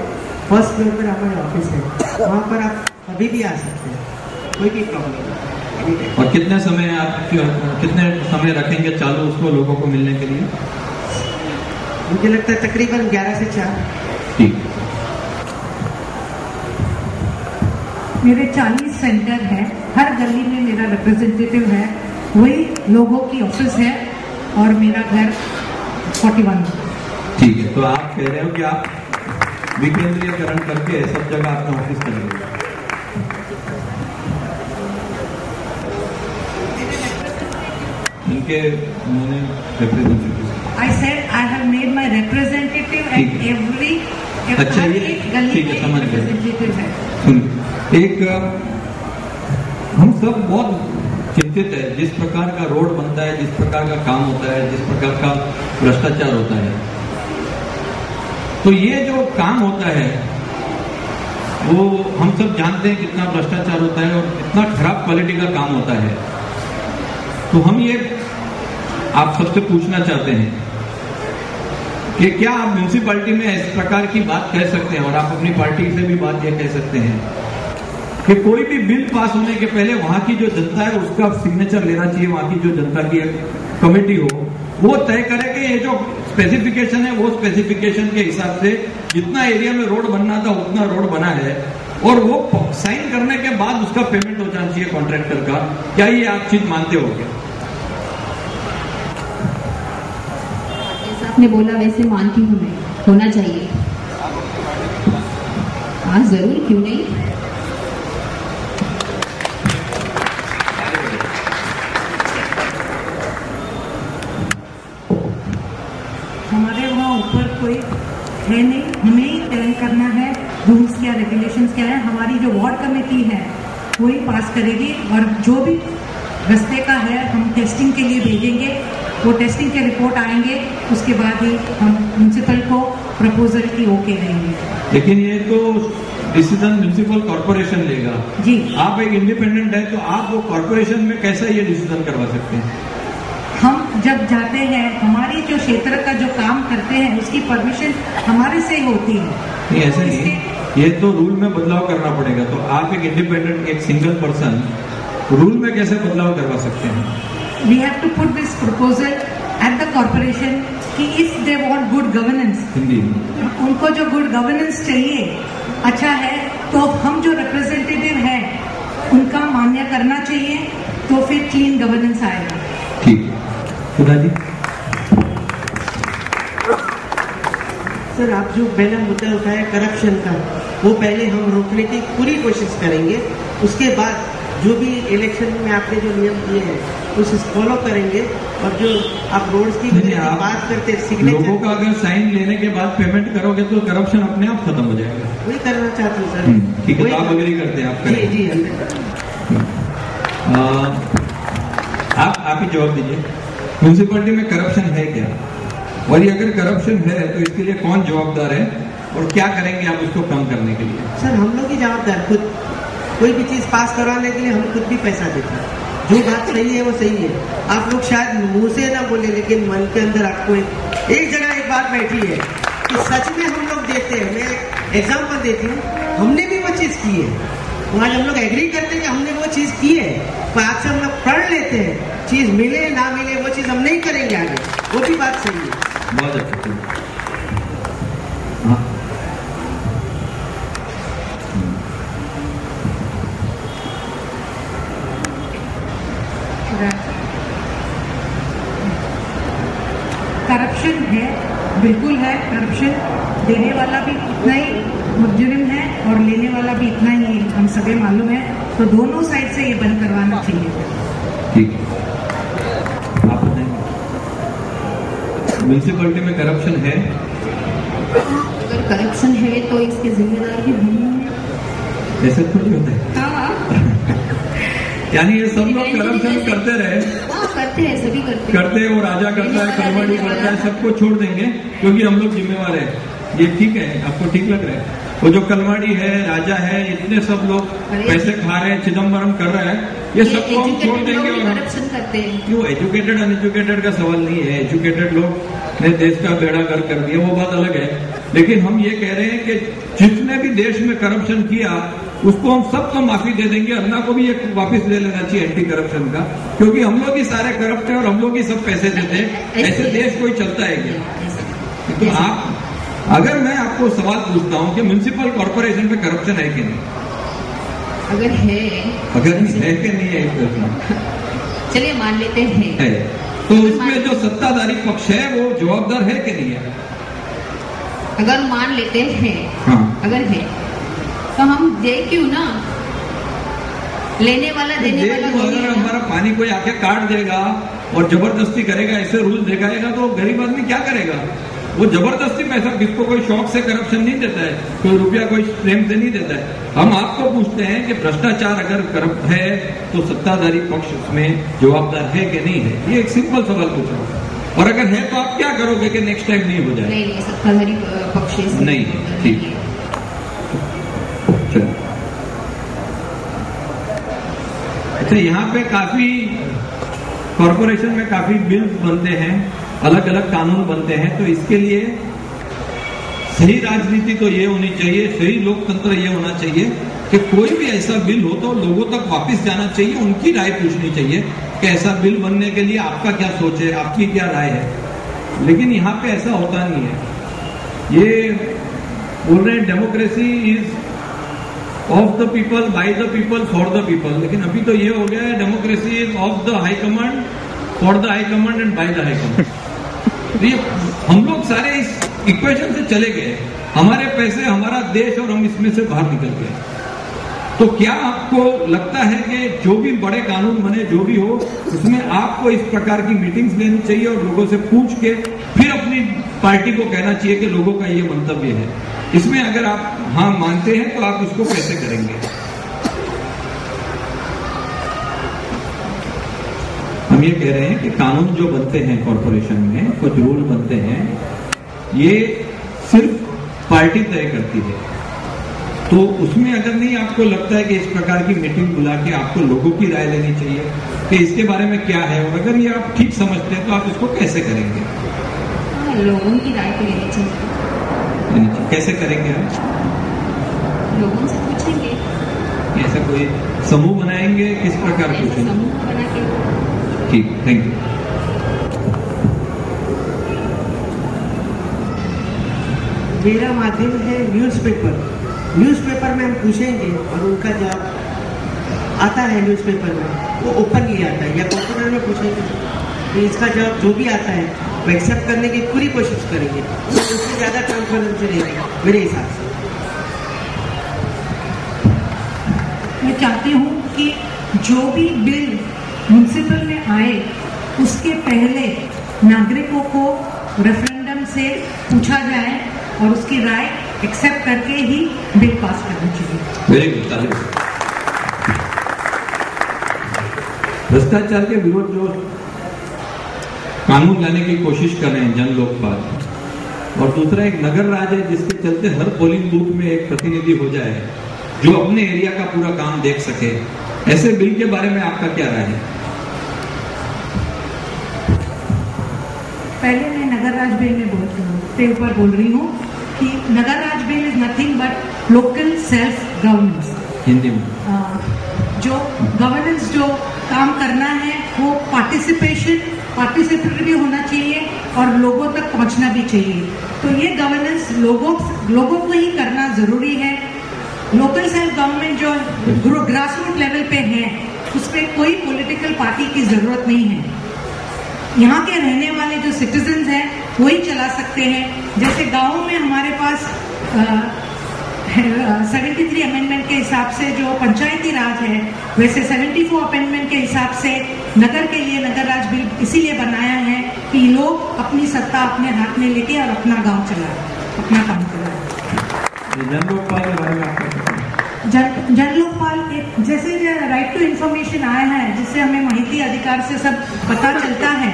फर्स्ट फ्लोर पर हमारी ऑफिस है। वहाँ पर आप कभी भी आ सकते हैं, कोई भी प्रॉब्लम नहीं। और कितने समय रखेंगे चालू उसको लोगों को मिलने के लिए? मुझे लगता है तकरीबन 11 से 4। ठीक। मेरे 40 सेंटर है, हर गली में मेरा रिप्रेजेंटेटिव है, वही लोगों की ऑफिस है और मेरा घर 41। ठीक है, तो आप कह रहे हो कि आप विकेंद्रीयकरण करके सब जगह अपना ऑफिस करेंगे? उनके उन्होंने representative I said I have made my representative ठीक at है। every अच्छा, हर ये एक गली ठीक है, में समझ गए। representative है। सुनिए, एक हम सब बहुत चिंतित है जिस प्रकार का रोड बनता है, जिस प्रकार का काम होता है, जिस प्रकार का भ्रष्टाचार होता है। तो ये जो काम होता है वो हम सब जानते हैं कितना भ्रष्टाचार होता है और कितना खराब क्वालिटी का काम होता है। तो हम ये आप सबसे पूछना चाहते हैं कि क्या आप म्यूनिसिपैलिटी में इस प्रकार की बात कह सकते हैं, और आप अपनी पार्टी से भी बात ये कह सकते हैं कि कोई भी बिल पास होने के पहले वहां की जो जनता है उसका सिग्नेचर लेना चाहिए, वहां की जो जनता की एक कमेटी हो वो तय करे कि ये जो स्पेसिफिकेशन है वो स्पेसिफिकेशन के हिसाब से जितना एरिया में रोड बनना था उतना रोड बना है, और वो साइन करने के बाद उसका पेमेंट हो जाना चाहिए कॉन्ट्रैक्टर का। क्या ये आप चीज मानते हो क्या? जैसा आपने बोला वैसे मानती हूँ मैं, होना चाहिए। हाँ जरूर, क्यों नहीं। हमारे वहाँ ऊपर कोई है नहीं, हमें ही तय करना है रूल्स क्या, रेगुलेशंस क्या है। हमारी जो वार्ड कमेटी है वो ही पास करेगी, और जो भी रास्ते का है हम टेस्टिंग के लिए भेजेंगे। वो टेस्टिंग के रिपोर्ट आएंगे, उसके बाद ही हम म्यूनिसिपल को प्रपोजल की ओके देंगे। लेकिन ये तो डिसीजन म्यूनिसिपल कॉर्पोरेशन लेगा जी। आप एक इंडिपेंडेंट है तो आप वो कॉर्पोरेशन में कैसा ये डिसीजन करवा सकते हैं? हम जब जाते हैं हमारी जो क्षेत्र का जो काम करते हैं उसकी परमिशन हमारे से ही होती है। नहीं, ऐसा नहीं, ये तो रूल में बदलाव करना पड़ेगा। तो आप एक इंडिपेंडेंट, एक सिंगल पर्सन रूल में कैसे बदलाव करवा सकते हैं? We have to put this proposal at the corporation कि if they want good governance, Hindi उनको जो गुड गवर्नेंस चाहिए अच्छा है, तो हम जो रिप्रेजेंटेटिव है उनका मान्य करना चाहिए, तो फिर क्लीन गवर्नेंस आएगा। ठीक है। सुधा जी, सर आप जो पहला मुद्दा उठाया करप्शन का, वो पहले हम रोकने की पूरी कोशिश करेंगे। उसके बाद जो भी इलेक्शन में आपने जो नियम दिए हैं उसे फॉलो करेंगे। और जो आप रोड्स की आप बात करते हैं, सिग्नेचर लोगों का अगर साइन लेने के बाद पेमेंट करोगे तो करप्शन अपने आप खत्म हो जाएगा। वही करना चाहती हूँ सर। ठीक है, तो आप अग्री करते हैं, आप करें। जी जी। आप ही जवाब दीजिए, म्यूनिसिपैलिटी में करप्शन है क्या, और ये अगर करप्शन है तो इसके लिए कौन जवाबदार है और क्या करेंगे आप उसको कम करने के लिए? सर हम लोग ही जवाबदार, खुद कोई भी चीज पास करवाने के लिए हम खुद भी पैसा देते हैं। जो बात सही है वो सही है। आप लोग शायद मुंह से ना बोले लेकिन मन के अंदर आपको एक जगह एक बात बैठी है कि सच में हम लोग देते हैं। मैं एग्जाम्पल देती हूँ, हमने भी वो चीज की है। वहाँ जब हम लोग एग्री करते हैं कि हमने वो चीज की है, तो आज से हम लोग पढ़ लेते हैं, चीज मिले ना मिले वो चीज हम नहीं करेंगे आगे, वो भी बात सही है। बहुत अच्छा। हाँ, करप्शन है, बिल्कुल है करप्शन। देने वाला भी इतना ही मुजरिम है और लेने वाला भी इतना ही, हम सभी मालूम है। तो दोनों साइड से ये बंद करवाना चाहिए। ठीक है, आप बताएंगे म्यूनिसिपैलिटी में करप्शन है? अगर करप्शन है तो इसके जिम्मेदार भी हम हैं। ऐसे थोड़ी होता है। हाँ यानी ये सब लोग करप्शन करते रहे, करते हैं, सभी करते हैं, वो राजा करता है, कलवाड़ी करता है, सबको छोड़ देंगे क्योंकि हम लोग जिम्मेवार है। ये ठीक है, आपको ठीक लग रहा है? वो जो कलवाड़ी है, राजा है, इतने सब लोग पैसे खा रहे हैं, चिदम्बरम कर रहा है, ये सबको हम छोड़ देंगे। और करप्शन करते हैं। क्यों? एजुकेटेड अनएजुकेटेड का सवाल नहीं है। एजुकेटेड लोग ने देश का बेड़ा गर्क कर दिया, वो बात अलग है। लेकिन हम ये कह रहे हैं कि जिसने भी देश में करप्शन किया उसको हम सबको माफी दे देंगे। अन्ना को भी एक वापस ले लेना चाहिए एंटी करप्शन का, क्योंकि हम लोग ही सारे करप्ट है और हम लोग ही सब पैसे देते हैं। ऐसे देश कोई चलता है क्या? तो आप, अगर मैं आपको सवाल पूछता हूं कि म्युनिसिपल कॉर्पोरेशन में करप्शन है कि नहीं? अगर है कि नहीं है, एक प्रश्न। चलिए मान लेते हैं है, तो उसमें जो सत्ताधारी पक्ष है वो जवाबदार है कि नहीं है? अगर मान लेते हैं, हाँ, अगर है तो हम दे क्यों ना, लेने वाला देने वाला। अगर हमारा पानी कोई आके काट देगा और जबरदस्ती करेगा, ऐसे रूल दिखाएगा तो गरीब आदमी क्या करेगा? वो जबरदस्ती पैसा, किसको कोई शौक से करप्शन नहीं देता है, कोई रुपया कोई प्रेम से नहीं देता है। हम आपको पूछते हैं कि भ्रष्टाचार अगर करप्ट है तो सत्ताधारी पक्ष उसमें जवाबदार है कि नहीं है? ये एक सिंपल सवाल पूछ रहा हूँ। और अगर है तो आप क्या करोगे कि नेक्स्ट टाइम नहीं हो जाए? नहीं, सत्ताधारी पक्ष नहीं है, ठीक। अच्छा, यहाँ पे काफी कॉरपोरेशन में काफी बिल्स बनते हैं, अलग अलग कानून बनते हैं, तो इसके लिए सही राजनीति तो ये होनी चाहिए, सही लोकतंत्र ये होना चाहिए कि कोई भी ऐसा बिल हो तो लोगों तक वापस जाना चाहिए, उनकी राय पूछनी चाहिए कि ऐसा बिल बनने के लिए आपका क्या सोच है, आपकी क्या राय है। लेकिन यहाँ पे ऐसा होता नहीं है। ये बोल रहे हैं democracy is of the people, by the people, for the people, लेकिन अभी तो ये हो गया है democracy is of the high command, for the high command and by the high command. ये हम लोग सारे इस इक्वेशन से चले गए, हमारे पैसे, हमारा देश, और हम इसमें से बाहर निकल गए। तो क्या आपको लगता है कि जो भी बड़े कानून बने, जो भी हो, उसमें आपको इस प्रकार की मीटिंग्स लेनी चाहिए और लोगों से पूछ के फिर अपनी पार्टी को कहना चाहिए कि लोगों का ये मंतव्य है? इसमें अगर आप हाँ मानते हैं तो आप उसको कैसे करेंगे? हम ये कह रहे हैं कि कानून जो बनते हैं कॉरपोरेशन में, कुछ रूल बनते हैं, ये सिर्फ पार्टी तय करती है। तो उसमें अगर नहीं आपको लगता है कि इस प्रकार की मीटिंग बुला के आपको लोगों की राय लेनी चाहिए कि इसके बारे में क्या है, और अगर ये आप ठीक समझते हैं तो आप इसको कैसे करेंगे? लोगों की राय तो लेनी चाहिए। कैसे करेंगे आप? लोगों से पूछेंगे। ऐसा कोई समूह बनाएंगे, किस प्रकार पूछेंगे? समूह बना के। ठीक, थैंक यू। मेरा माध्यम है न्यूज़पेपर। न्यूज़पेपर में हम पूछेंगे और उनका जवाब आता है न्यूज़पेपर में, वो ओपनली आता है, या कंप्यूटर में पूछेंगे तो इसका जवाब जो भी आता है वो एक्सेप्ट करने की पूरी कोशिश करेंगे, तो उससे ज़्यादा ट्रांसपेरेंसी रहेगी मेरे हिसाब से। मैं चाहती हूँ कि जो भी बिल म्युनिसिपल में आए उसके पहले नागरिकों को रेफरेंडम से पूछा जाए और उसकी राय एक्सेप्ट करके ही बिल पास करना चाहिए। वेरी गुड, तालिब। भ्रष्टाचार के विरोध जो कानून लाने की कोशिश कर रहे हैं जन लोकपाल, और दूसरा एक नगर राज है जिसके चलते हर पोलिंग बूथ में एक प्रतिनिधि हो जाए जो अपने एरिया का पूरा काम देख सके, ऐसे बिल के बारे में आपका क्या राय है? पहले मैं नगर राज बिल में ऊपर बोल रही हूँ कि Nagar Raj bill is nothing but local self governance. Hindi में जो गवर्नेंस जो काम करना है वो पार्टिसिपेटरी भी होना चाहिए और लोगों तक पहुंचना भी चाहिए। तो ये गवर्नेंस लोगों को ही करना जरूरी है। लोकल सेल्फ गवर्नमेंट जो ग्रास रूट लेवल पे है उस पर कोई पॉलिटिकल पार्टी की जरूरत नहीं है। यहाँ के रहने वाले जो सिटीजन्स हैं वही चला सकते हैं। जैसे गाँव में हमारे पास 73 अमेंडमेंट के हिसाब से जो पंचायती राज है, वैसे 74 अमेंडमेंट के हिसाब से नगर के लिए नगर राज बिल इसीलिए बनाया है कि लोग अपनी सत्ता अपने हाथ में लेके और अपना गांव चलाए, अपना काम चलाए। जन लोकपाल के बारे में आपका जन लोकपाल जैसे राइट टू इन्फॉर्मेशन आया है, जिससे हमें माहिती अधिकार से सब पता चलता है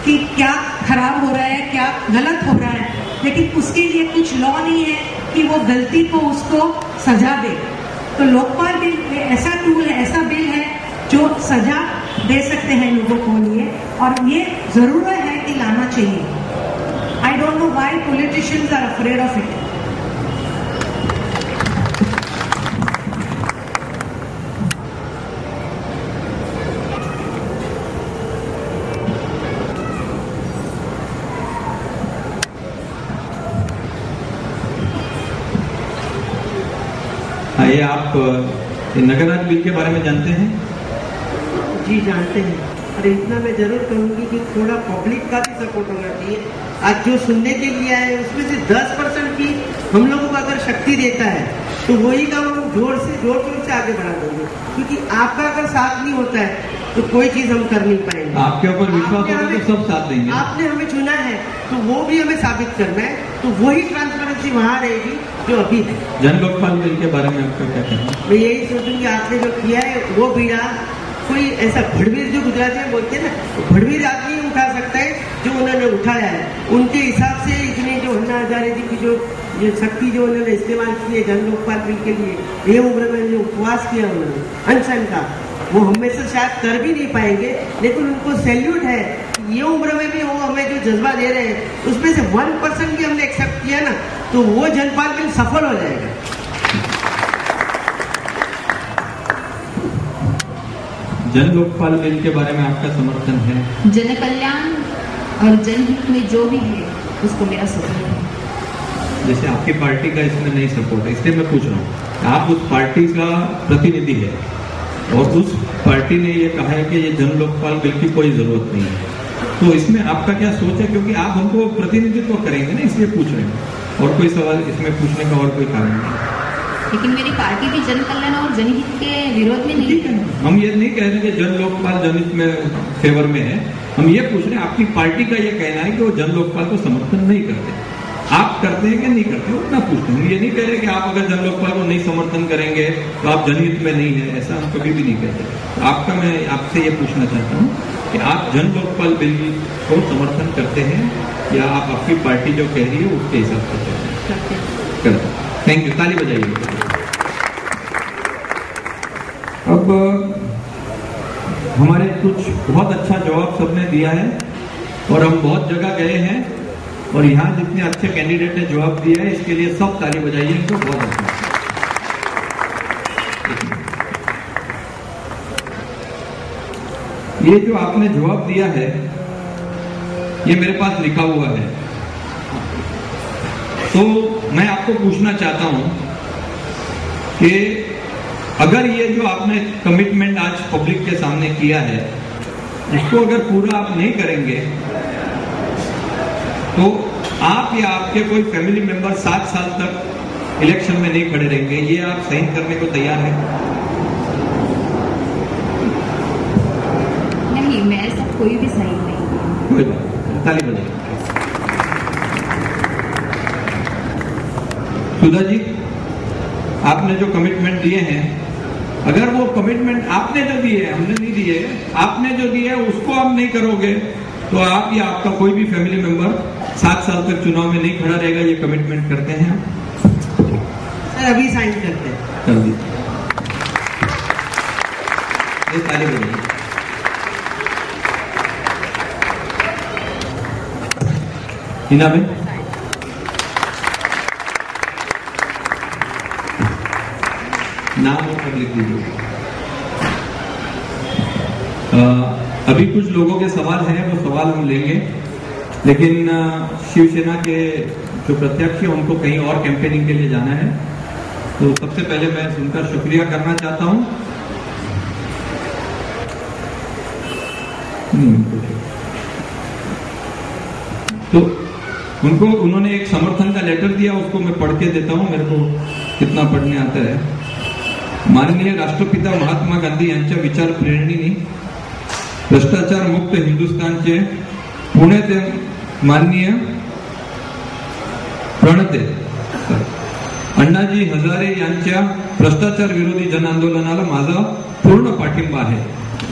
कि क्या खराब हो रहा है, क्या गलत हो रहा है, लेकिन उसके लिए कुछ लॉ नहीं है कि वो गलती को उसको सजा दे। तो लोकपाल बिल ऐसा टूल है, ऐसा बिल है जो सजा दे सकते हैं लोगों को लिए, और ये जरूर है कि लाना चाहिए। I don't know why politicians are afraid of it. ये आप नगर राज बिल के बारे में जानते हैं? जी जानते हैं, और इतना मैं जरूर कहूँगी कि थोड़ा पब्लिक का भी सपोर्ट होना चाहिए। आज जो सुनने के लिए आए उसमें से 10% की हम लोगों को अगर शक्ति देता है तो वही काम हम जोर शोर से आगे बढ़ा देंगे, क्योंकि आपका अगर साथ नहीं होता है तो कोई चीज हम कर नहीं पाएंगे। आपके ऊपर विश्वास होगा तो सब साथ देंगे। आपने हमें चुना है तो वो भी हमें साबित करना है, तो वही ट्रांसपेरेंसी वहाँ रहेगी जो अभी है। जन लोकपाल बिल के बारे में आपका क्या कहना है? मैं यही सोचूंगी आपने जो किया है वो बीड़ा कोई ऐसा भड़वीर, जो गुजराती में बोलते हैं ना, भड़वीर आदमी उठा सकता है जो उन्होंने उठाया है। उनके हिसाब से इतने जो अन्ना हजारे जी की जो शक्ति जो उन्होंने इस्तेमाल की है जन लोकपाल बिल के लिए, ये उम्र में जो उपवास किया उन्होंने अनशन का, वो हमेशा शायद कर भी नहीं पाएंगे, लेकिन उनको सैल्यूट है। ये उम्र में भी वो हमें जो जज्बा दे रहे हैं उसमें से 1% भी हमने एक्सेप्ट किया ना, तो वो जनपाल बिल सफल हो जाएगा। जन लोकपाल बिल के बारे में आपका समर्थन है? जन कल्याण और जनहित में जो भी है उसको मेरा सपोर्ट है। जैसे आपकी पार्टी का इसमें नहीं सपोर्ट है, इसलिए मैं पूछ रहा हूँ, आप उस पार्टी का प्रतिनिधि है और उस पार्टी ने ये कहा है कि ये जन लोकपाल बिल की कोई जरूरत नहीं है, तो इसमें आपका क्या सोच है? क्योंकि आप हमको प्रतिनिधित्व करेंगे ना, इसलिए पूछ रहे हैं, और कोई सवाल इसमें पूछने का और कोई कारण नहीं। लेकिन मेरी पार्टी भी जन कल्याण और जनहित के विरोध में नहीं है। हम ये नहीं कह रहे कि जन लोकपाल जनहित में फेवर में है, हम ये पूछ रहे हैं आपकी पार्टी का ये कहना है कि वो जन लोकपाल को समर्थन नहीं करते, आप करते हैं कि नहीं करते, उतना पूछते हैं। हम ये नहीं कह रहे कि आप अगर जन लोकपाल को नहीं समर्थन करेंगे तो आप जनहित में नहीं है, ऐसा हम कभी भी नहीं कहते। आपका मैं आपसे ये पूछना चाहता हूँ कि आप जन लोकपाल बिल को समर्थन करते हैं या आप आपकी पार्टी जो कह रही है उसके हिसाब से करते हैं? थैंक यू, ताली बजाइए। अब हमारे कुछ बहुत अच्छा जवाब सबने दिया है और हम बहुत जगह गए हैं और यहाँ जितने अच्छे कैंडिडेट ने जवाब दिया है इसके लिए सब ताली बजाइए, इनको बहुत अच्छा। ये जो आपने जवाब दिया है ये मेरे पास लिखा हुआ है, तो मैं आपको पूछना चाहता हूं कि अगर ये जो आपने कमिटमेंट आज पब्लिक के सामने किया है उसको अगर पूरा आप नहीं करेंगे तो आप या आपके कोई फैमिली मेंबर 7 साल तक इलेक्शन में नहीं खड़े रहेंगे, ये आप साइन करने को तैयार हैं? नहीं, मेरे साथ कोई भी साइन नहीं। कोई बात नहीं, ताली बजाइए। सुधा जी, आपने जो कमिटमेंट दिए हैं, अगर वो कमिटमेंट आपने जो दिए, हमने नहीं दिए, आपने जो दिए उसको आप नहीं करोगे तो आप या आपका कोई भी फैमिली मेंबर 7 साल तक चुनाव में नहीं खड़ा रहेगा, ये कमिटमेंट करते हैं? सर अभी साइन करते हैं। कर दीजिए, ये ताली बजाइए। हिना में नाम ऊपर लिख दीजिए। अभी कुछ लोगों के सवाल हैं, वो सवाल हम लेंगे, लेकिन शिवसेना के जो प्रत्याशी हैं उनको कहीं और कैंपेनिंग के लिए जाना है, तो सबसे पहले मैं उनका शुक्रिया करना चाहता हूं। तो उन्होंने एक समर्थन का लेटर दिया, उसको मैं पढ़ के देता हूं, मेरे को कितना पढ़ने आता है। माननीय राष्ट्रपिता महात्मा गांधी यांच्या विचार प्रेरणेने भ्रष्टाचार मुक्त हिंदुस्थानचे पुण्याचे माननीय प्रणेते अण्णाजी हजारे यांच्या भ्रष्टाचार विरोधी जन आंदोलनाला माझा पूर्ण पाठिंबा है।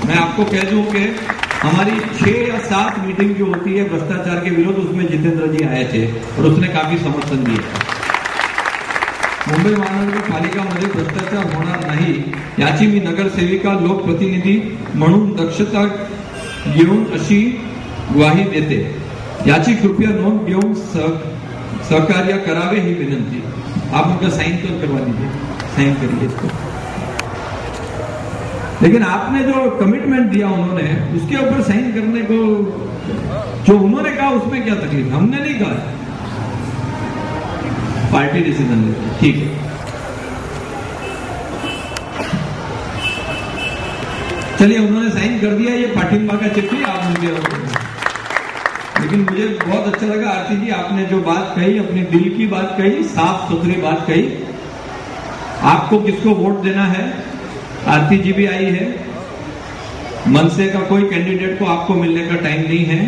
मैं आपको कह दूं कि हमारी 6 या 7 मीटिंग जो होती है भ्रष्टाचार के विरोध, उसमें जितेंद्र जी आए थे और उसने काफी समर्थन दिया। मुंबई महानगरपालिकामध्ये भ्रष्टाचार होणार नाही याची मी नगरसेविका लोकप्रतिनिधी म्हणून दक्षता घेऊन अशी ग्वाही देते, याची कृपया नोंद घेऊन सहकार्य करावे ही विनंती। आप उनका साइन तो करवा दीजिए, साइन करिए इसको। लेकिन आपने जो कमिटमेंट दिया उन्होंने, उसके ऊपर साइन करने को, जो उन्होंने कहा उसमें क्या तकलीफ? हमने नहीं कहा, पार्टी डिसीजन लेती, ठीक है। चलिए, उन्होंने साइन कर दिया, ये पाठिंबा का चिट्ठी आप उनके। लेकिन मुझे बहुत अच्छा लगा आरती जी, आपने जो बात कही, अपने दिल की बात कही, साफ सुथरी बात कही। आपको किसको वोट देना है? आरती जी भी आई है, मनसे का कोई कैंडिडेट को आपको मिलने का टाइम नहीं है,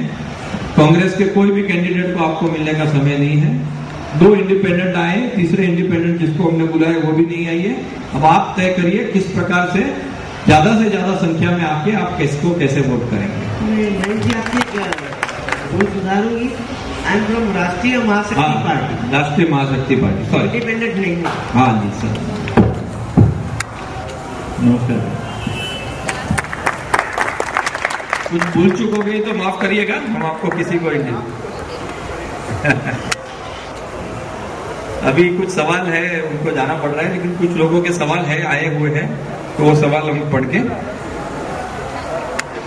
कांग्रेस के कोई भी कैंडिडेट को आपको मिलने का समय नहीं है। 2 इंडिपेंडेंट आए, तीसरे इंडिपेंडेंट जिसको हमने बुलाया वो भी नहीं आई है। अब आप तय करिए किस प्रकार से ज्यादा संख्या में आके आप किसको कैसे वोट करेंगे। मैं जी आपकी बोल सुधारूंगी। आई एम फ्रॉम राष्ट्रीय महाशक्ति पार्टी। राष्ट्रीय महाशक्ति पार्टी, सॉरी, इंडिपेंडेंट नहीं है। हाँ जी सर, नमस्कार। कुछ भूल चूक हो गई तो माफ करिएगा, हम आपको किसी को अभी कुछ सवाल है उनको जाना पड़ रहा है, लेकिन कुछ लोगों के सवाल है आए हुए हैं, तो वो सवाल हम पढ़ के,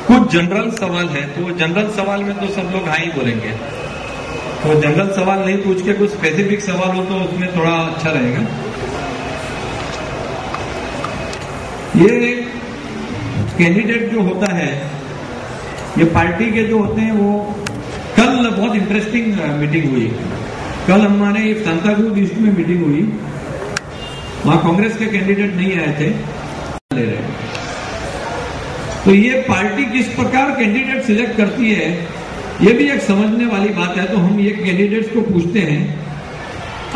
कुछ जनरल सवाल है तो जनरल सवाल में तो सब लोग हाँ ही बोलेंगे, तो जनरल सवाल नहीं पूछ के कुछ स्पेसिफिक सवाल हो तो उसमें थोड़ा अच्छा रहेगा। ये कैंडिडेट जो होता है, ये पार्टी के जो होते हैं, वो कल बहुत इंटरेस्टिंग मीटिंग हुई। कल हमारे एक सांताक्रूज ईस्ट में मीटिंग हुई, वहां कांग्रेस के कैंडिडेट नहीं आए थे, ले रहे। तो ये पार्टी किस प्रकार कैंडिडेट सिलेक्ट करती है, ये भी एक समझने वाली बात है। तो हम ये कैंडिडेट्स को पूछते हैं,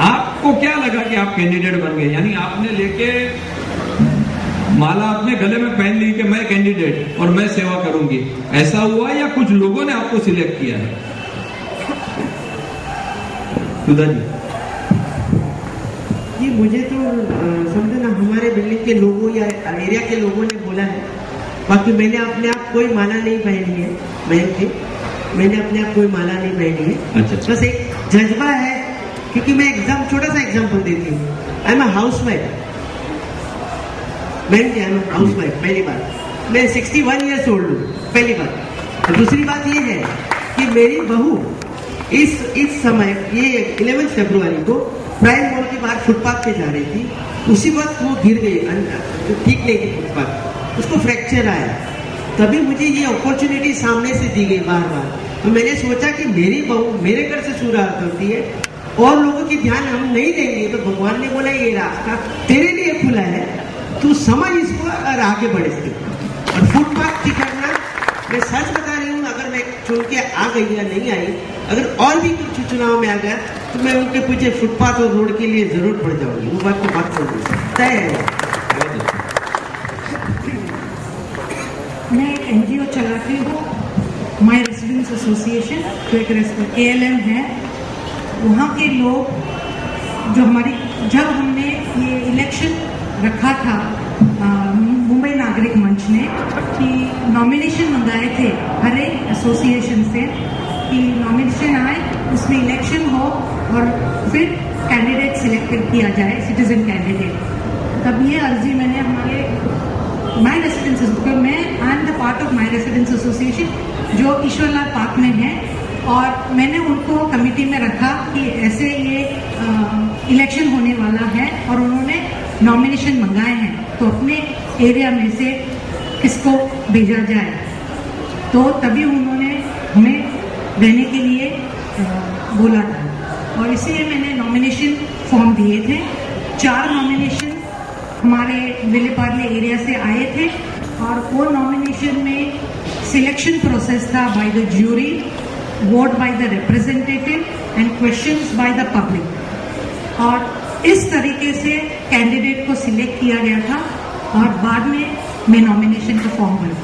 आपको क्या लगा कि आप कैंडिडेट बन गए? यानी आपने लेके माला अपने गले में पहन ली कि मैं कैंडिडेट और मैं सेवा करूंगी, ऐसा हुआ या कुछ लोगों ने आपको सिलेक्ट किया है? सुधा जी, मुझे तो समझो ना, हमारे बिल्डिंग के लोगों या एरिया के लोगों ने बोला है। बाकी मैंने अपने आप कोई माला नहीं पहनी है, मैंने अपने आप कोई माला नहीं पहनी है। अच्छा। बस एक जज्बा है, क्योंकि मैं छोटा सा एग्जाम्पल देती हूँ। आई am a house wife, house wife. पहली बात, मैं 61 ईयर्स ओल्ड हूँ, पहली बात। और दूसरी बात ये है कि मेरी बहू इस समय, ये 11 फरवरी को प्राइम मॉल के बाहर फुटपाथ पे जा रही थी। उसी वक्त वो गिर गई, ठीक नहीं थी फुटपाथ, उसको फ्रैक्चर आया। तभी मुझे ये अपॉर्चुनिटी सामने से दी गई बार बार। तो मैंने सोचा कि मेरी बहू मेरे घर से शुरुआत होती है और लोगों की ध्यान हम नहीं देंगे, तो भगवान ने बोला ये रास्ता तेरे लिए खुला है, तू समझ इसको और आगे बढ़ इसके। और फुटपाथ ठीक करना, मैं सच बता रही हूँ, अगर मैं चुन के आ गई या नहीं आई, अगर और भी कुछ चुनाव में आ गया तो मैं उनके पीछे फुटपाथ और रोड के लिए जरूर पड़ जाऊंगी। वो बात को मत समझिए, तय है। मैं एक NGO चलाती हूँ, माई रेसिडेंट्स एसोसिएशन, जो एक ALM है। वहाँ के लोग जो जब हमने ये इलेक्शन रखा था मुंबई नागरिक मंच ने, कि नॉमिनेशन मंगाए थे हर एक एसोसिएशन से कि नॉमिनेशन आए, उसमें इलेक्शन हो और फिर कैंडिडेट सिलेक्ट किया जाए, सिटीजन कैंडिडेट। तब ये अर्जी मैंने हमारे माई रेसिडेंस, मैं I am the part of my residence association जो ईश्वरलाल पार्क में है, और मैंने उनको कमेटी में रखा कि ऐसे ये इलेक्शन होने वाला है और उन्होंने नॉमिनेशन मंगाए हैं, तो अपने एरिया में से किसको भेजा जाए। तो तभी उन्होंने हमें देने के लिए बोला था, और इसलिए मैंने नॉमिनेशन फॉर्म दिए थे। 4 नॉमिनेशन हमारे विलेपार्ले एरिया से आए थे, और वो नॉमिनेशन में सिलेक्शन प्रोसेस था by the jury, vote by the representative and questions by the public. और इस तरीके से कैंडिडेट को सिलेक्ट किया गया था, और बाद में मैं नॉमिनेशन का फॉर्म भरा।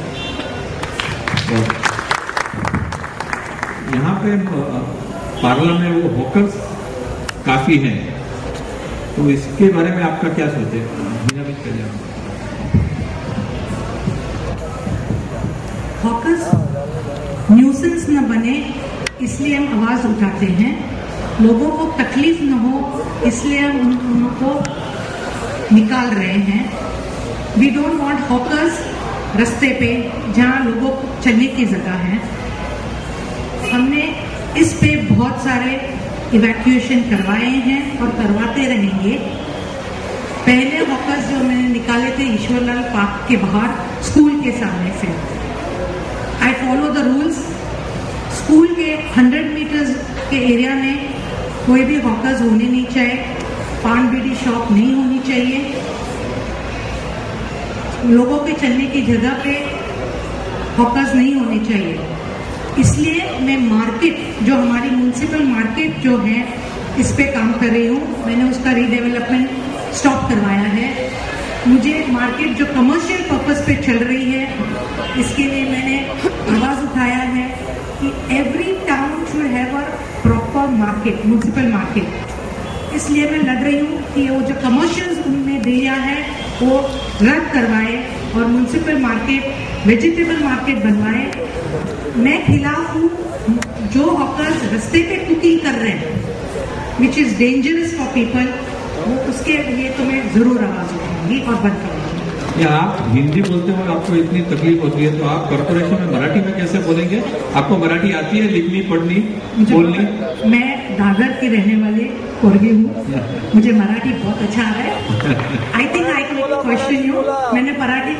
यहाँ पे पार्ला में वो हॉकर्स काफी हैं, तो इसके बारे में आपका क्या सोचे? हॉकर्स न्यूसेंस न बने, इसलिए हम आवाज उठाते हैं। लोगों को तकलीफ न हो, इसलिए हम उनको निकाल रहे हैं। वी डोंट वांट हॉकर्स रास्ते पे जहां लोगों को चलने की जगह है। हमने इस पे बहुत सारे इवैक्यूएशन करवाए हैं और करवाते रहेंगे। पहले हॉकर्स जो मैंने निकाले थे ईश्वरलाल पार्क के बाहर, स्कूल के सामने से। I follow the rules. School के 100 मीटर्स के एरिया में कोई भी हॉकर्स होने नहीं चाहिए, पान बीड़ी शॉप नहीं होनी चाहिए। लोगों के चलने की जगह पे हॉकर्स नहीं होने चाहिए। इसलिए मैं मार्केट, जो हमारी म्यूनसिपल मार्केट जो है, इस पे काम कर रही हूँ। मैंने उसका रीडेवलपमेंट स्टॉप करवाया है। मुझे मार्केट जो कमर्शियल पर्पस पे चल रही है, इसके लिए मैंने आवाज उठाया है कि every town should have a proper market, municipal market. इसलिए मैं लड़ रही हूँ कि वो जो कमर्शियल उनने दिया है वो रद्द करवाए और म्यूनसिपल मार्केट, वेजिटेबल मार्केट बनवाए। मैं खिलाफ हूँ जो हॉकर्स रास्ते पे कुकिंग कर रहे हैं, which is dangerous for people, उसके लिए तो मैं जरूर आवाज उठाऊंगी और बंद करूंगी। या आप हिंदी बोलते हो, आपको इतनी तकलीफ होती है, तो आप कॉर्पोरेशन में मराठी में कैसे बोलेंगे? आपको मराठी आती है लिखनी, पढ़नी, बोलनी? मैं दादर की रहने वाले कोरगी हूँ, मुझे मराठी बहुत अच्छा आ रहा है। I think I can question you. मैंने मराठी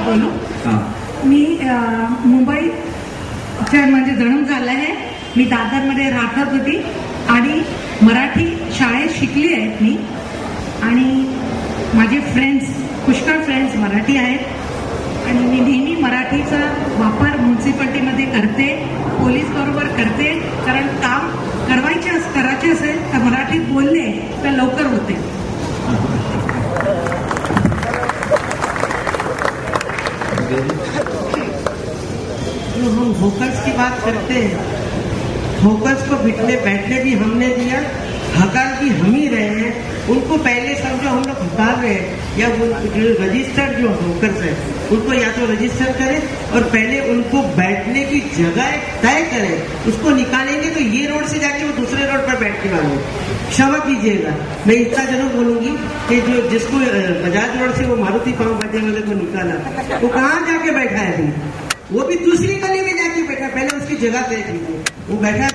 बोलू। मी मुंबईच्या म्हणजे जन्म झाला आहे। मी दादरमध्ये राहत होती आणि मराठी शाळेत शिकली आहेत मी, आणि माझे फ्रेंड्स, पुष्कळ फ्रेंड्स मराठी आहेत आणि मी नेहमी मराठीचा वापर म्युन्सिपाल्टीमध्ये करते, पोलीस बरोबर करते, कारण काम करायचे असेल तर मराठीत बोलले तर लवकर होते। जो हम होकर्स की बात करते हैं, होकर्स को बैठने भी हमने दिया, हकार भी हम ही रहे हैं। उनको पहले समझो हम लोग हकार रहे हैं, या वो जो रजिस्टर्ड जो होकर्स है उनको या तो रजिस्टर करें और पहले उनको बैठने की जगह तय करें, उसको निकालेंगे तो ये रोड से जाके वो दूसरे रोड पर बैठने वाले। क्षमा कीजिएगा, मैं इतना जरूर बोलूंगी कि जो जिसको बजाज रोड से वो मारुति पाव भाजी वाले को निकाला, वो कहाँ जाके बैठा है अभी? वो भी दूसरी गली में जाके बैठा, पहले उसकी जगह तय कीजिए। वो बैठा है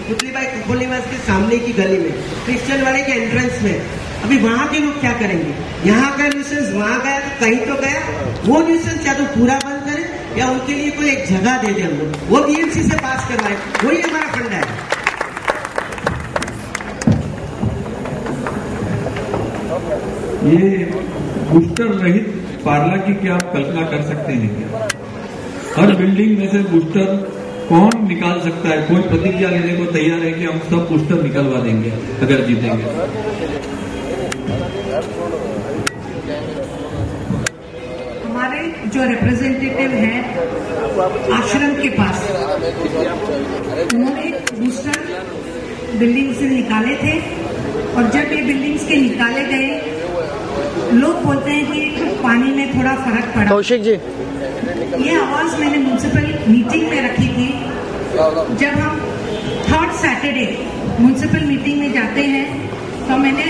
पुतलीबाई कोलीवास के सामने की गली में, क्रिश्चियन वाले के एंट्रेंस में। अभी वहां के लोग क्या करेंगे? यहाँ का न्यूसेंस वहां गया तो कहीं तो गया, वो न्यूसेंस या तो पूरा बंद करें या उनके लिए कोई एक जगह दे दे हम लोग, वो बीएमसी से पास करवाए, वही हमारा फंडा है। ये बूस्टर रहित पार्लर की क्या आप कल्पना कर सकते हैं? हर बिल्डिंग में से बूस्टर कौन निकाल सकता है? कोई प्रतिज्ञा लेने को तैयार है कि हम सब बूस्टर निकलवा देंगे अगर जीतेंगे? हमारे जो रिप्रेजेंटेटिव हैं आश्रम के पास, उन्होंने बूस्टर बिल्डिंग से निकाले थे, और जब ये बिल्डिंग्स के निकाले गए, लोग बोलते हैं कि पानी में थोड़ा फर्क पड़ा। कौशिक जी, ये आवाज मैंने म्युनिसिपल मीटिंग में रखी थी। जब हम 3rd सैटरडे म्युनिसिपल मीटिंग में जाते हैं तो मैंने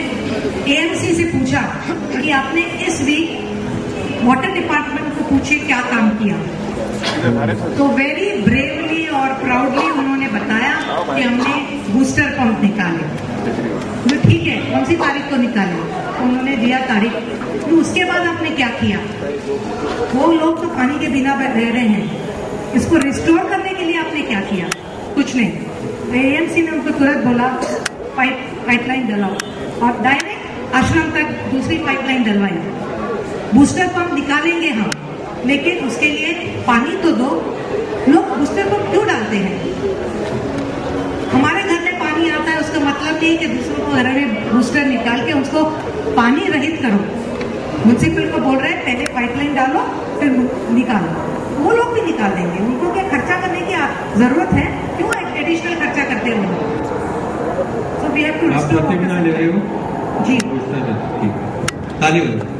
एएमसी से पूछा कि आपने इस वीक वाटर डिपार्टमेंट को पूछे क्या काम किया, तो वेरी ब्रेवली और प्राउडली उन्होंने बताया कि हमने बूस्टर पंप निकाले। तो ठीक है, कौन सी तारीख को निकाले? तो उन्होंने दिया तारीख। तो उसके बाद आपने क्या किया? वो लोग तो पानी के बिना रह रहे हैं, इसको रिस्टोर करने के लिए आपने क्या किया? कुछ नहीं। एएमसी ने उनको तुरंत बोला पाइपलाइन डलाओ, और डायरेक्ट आश्रम तक दूसरी पाइपलाइन डलवाई। बूस्टर पंप निकालेंगे हम, लेकिन उसके लिए पानी तो दो। लोग बूस्टर पंप क्यों डालते हैं? हमारे घर में पानी आता है, उसका मतलब नहीं कि दूसरों को घर में बूस्टर निकाल के उसको पानी रहित करो। म्युनिसिपल को बोल रहे हैं पहले पाइपलाइन डालो फिर निकालो, वो लोग भी निकाल देंगे। उनको क्या खर्चा करने की जरूरत है? क्यों एडिशनल खर्चा करते हो? सो वी हैव टू आप प्रतिज्ञा ले रहे हो? जी, ठीक है, ताली बजाओ।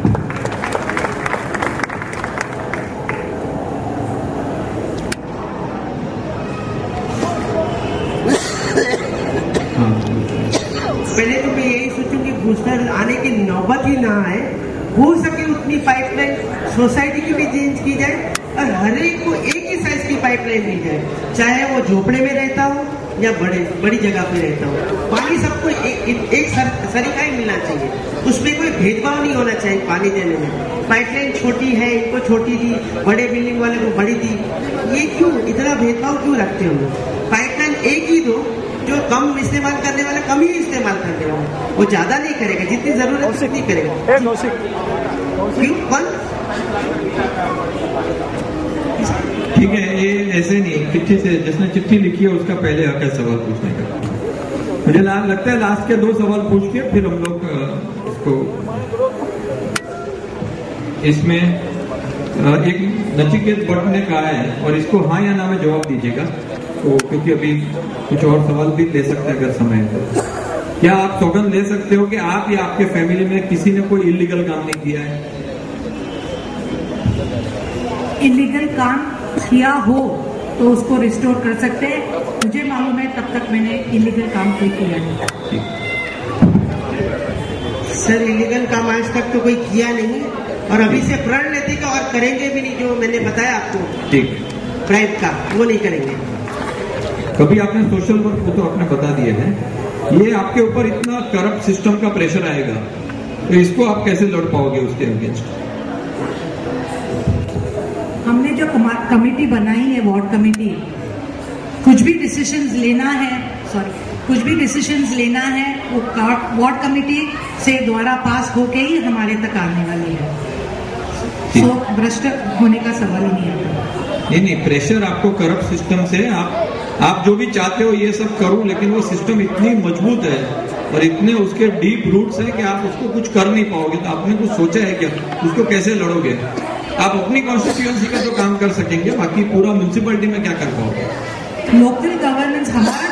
पहले तो मैं यही सोचूं कि बूस्टर आने की नौबत ही ना आए, हो सके उतनी पाइपलाइन सोसाइटी की भी चेंज की जाए और हर एक को एक ही साइज की पाइपलाइन दी जाए, चाहे वो झोपड़े में रहता हो या बड़ी जगह पे रहता हो। पानी सबको एक सरीका ही मिलना चाहिए, उसमें कोई भेदभाव नहीं होना चाहिए पानी देने में। पाइपलाइन छोटी है, इनको छोटी दी, बड़े बिल्डिंग वाले को बड़ी दी, ये क्यों इतना भेदभाव क्यों रखते हो? पाइपलाइन एक ही दो, जो कम इस्तेमाल करने वाला कम ही इस्तेमाल करने वाला, वो ज्यादा नहीं करेगा, जितनी जरूरत है उतनी करेगा। क्यों? कौन? ठीक है, ये ऐसे नहीं, चिट्ठी से जिसने चिट्ठी लिखी है उसका पहले हक है सवाल पूछने का। मुझे लगता है लास्ट के 2 सवाल पूछ के फिर हम लोग इसको, इसमें एक नचिकेत भट्ट ने कहा है और इसको हाँ या ना में जवाब दीजिएगा, तो क्योंकि अभी कुछ और सवाल भी ले सकते हैं अगर समय है तो। क्या आप सौगंध ले सकते हो कि आप या आपके फैमिली में किसी ने कोई इलीगल काम नहीं किया है? इलीगल काम किया हो तो उसको रिस्टोर कर सकते हैं। मुझे मालूम है तब तक मैंने इलीगल काम कोई किया नहीं। सर इलीगल काम आज तक तो कोई किया नहीं और अभी से प्रण लेते का और करेंगे भी नहीं, जो मैंने बताया आपको ठीक प्राइवेट का वो नहीं करेंगे। कभी आपने सोशल वर्क को तो आपने बता दिया है, ये आपके ऊपर इतना करप्ट सिस्टम का प्रेशर आएगा तो इसको आप कैसे लड़ पाओगे उसके अगेंस्ट? हमने जो कमेटी बनाई है, वार्ड कमेटी, कुछ भी डिसीजंस लेना है, कुछ भी डिसीजंस लेना है वो वार्ड कमेटी से द्वारा पास होके ही हमारे तक आने वाली है। तो भ्रष्ट होने का सवाल ही नहीं आता। नहीं, प्रेशर आपको करप्ट सिस्टम से, आप जो भी चाहते हो ये सब करूं, लेकिन वो सिस्टम इतनी मजबूत है और इतने उसके डीप रूट्स हैं कि आप उसको कुछ कर नहीं पाओगे। तो आपने कुछ सोचा है क्या उसको कैसे लड़ोगे? आप अपनी कॉन्स्टिट्यूएंसी का तो काम कर सकेंगे, बाकी पूरा म्यूनसिपैलिटी में क्या कर पाओगे? लोकल गवर्नेंस, हमारा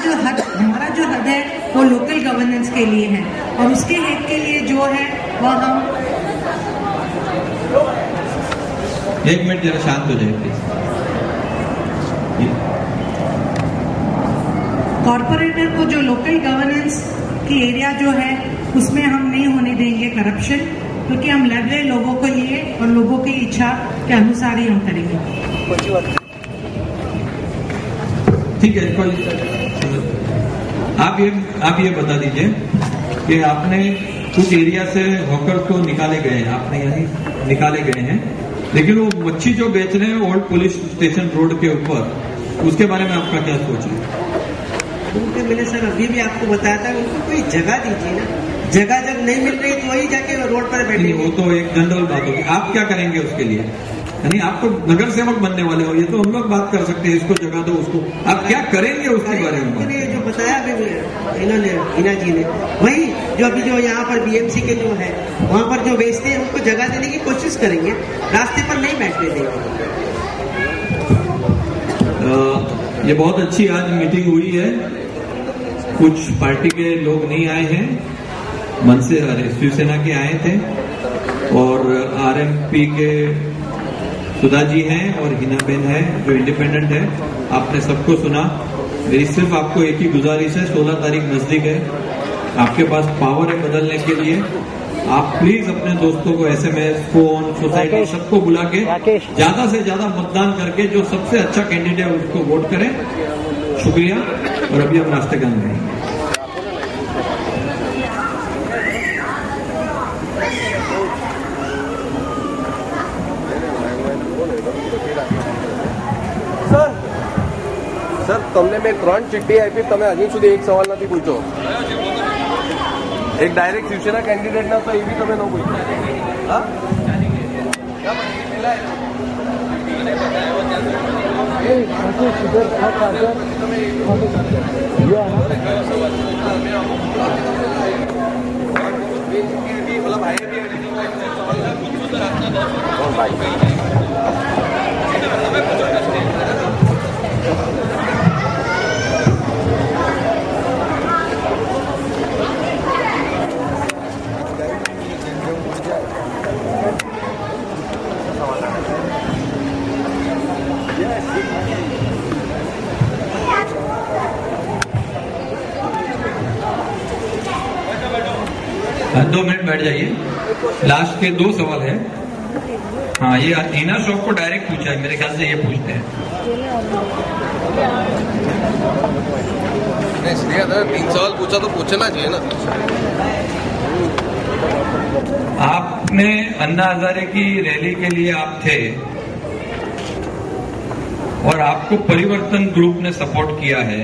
जो हद है वो लोकल गवर्नेंस के लिए है और उसके हेड के लिए जो है वह हम। एक मिनट जरा शांत हो जाए प्लीज। कॉर्पोरेटर को जो लोकल गवर्नेंस की एरिया जो है उसमें हम नहीं होने देंगे करप्शन, क्योंकि हम लड़ रहे लोगों के लिए और लोगों की इच्छा के अनुसार ही हम करेंगे। ठीक है, आप ये बता दीजिए कि आपने कुछ एरिया से हॉकर्स को निकाले गए हैं, आपने यहाँ निकाले गए हैं, लेकिन वो मच्छी जो बेच रहे हैं ओल्ड पुलिस स्टेशन रोड के ऊपर, उसके बारे में आपका क्या सोच है? उनके मैंने सर अभी भी आपको बताया था, उनको कोई जगह दीजिए ना, जगह जब नहीं मिल रही तो वही जाके रोड पर बैठे। वो तो एक जनरल बात होगी, आप क्या करेंगे उसके लिए? यानी आप तो नगर सेवक बनने वाले हो, ये तो हम लोग बात कर सकते हैं, इसको जगह दो, उसको आप क्या करेंगे उसके बारे में? मैंने जो बताया अभी इन्होंने हीना जी ने, वही जो अभी जो यहाँ पर बीएमसी के जो है वहाँ पर जो बेचते हैं उनको जगह देने की कोशिश करेंगे, रास्ते पर नहीं बैठने देंगे। ये बहुत अच्छी आज मीटिंग हुई है, कुछ पार्टी के लोग नहीं आए हैं, मन से शिवसेना के आए थे और आरएमपी के सुधा जी हैं और हिनाबेन है जो इंडिपेंडेंट है। आपने सबको सुना, मेरी सिर्फ आपको एक ही गुजारिश है, 16 तारीख नजदीक है, आपके पास पावर है बदलने के लिए। आप प्लीज अपने दोस्तों को SMS, फोन, सोसाइटी सबको बुला के ज्यादा से ज्यादा मतदान करके जो सबसे अच्छा कैंडिडेट है उसको वोट करें। शुक्रिया। और अभी हम नाश्ते करने रहेंगे। સર તમને મેં 3 ચિઠ્ઠી આપી, તમે હજી સુધી એક સવાલ નથી પૂછ્યો। એક ડાયરેક્ટ શિવસેના કેન્ડિડેટ ના તો એ બી તમે ન પૂછ્યો। હા दो मिनट बैठ जाइए। लास्ट के 2 सवाल है। हाँ, ये हीना शॉप को डायरेक्ट पूछा है, मेरे ख्याल से ये पूछते हैं। 3 सवाल पूछा तो पूछना चाहिए ना। आपने अन्ना हजारे की रैली के लिए आप थे और आपको परिवर्तन ग्रुप ने सपोर्ट किया है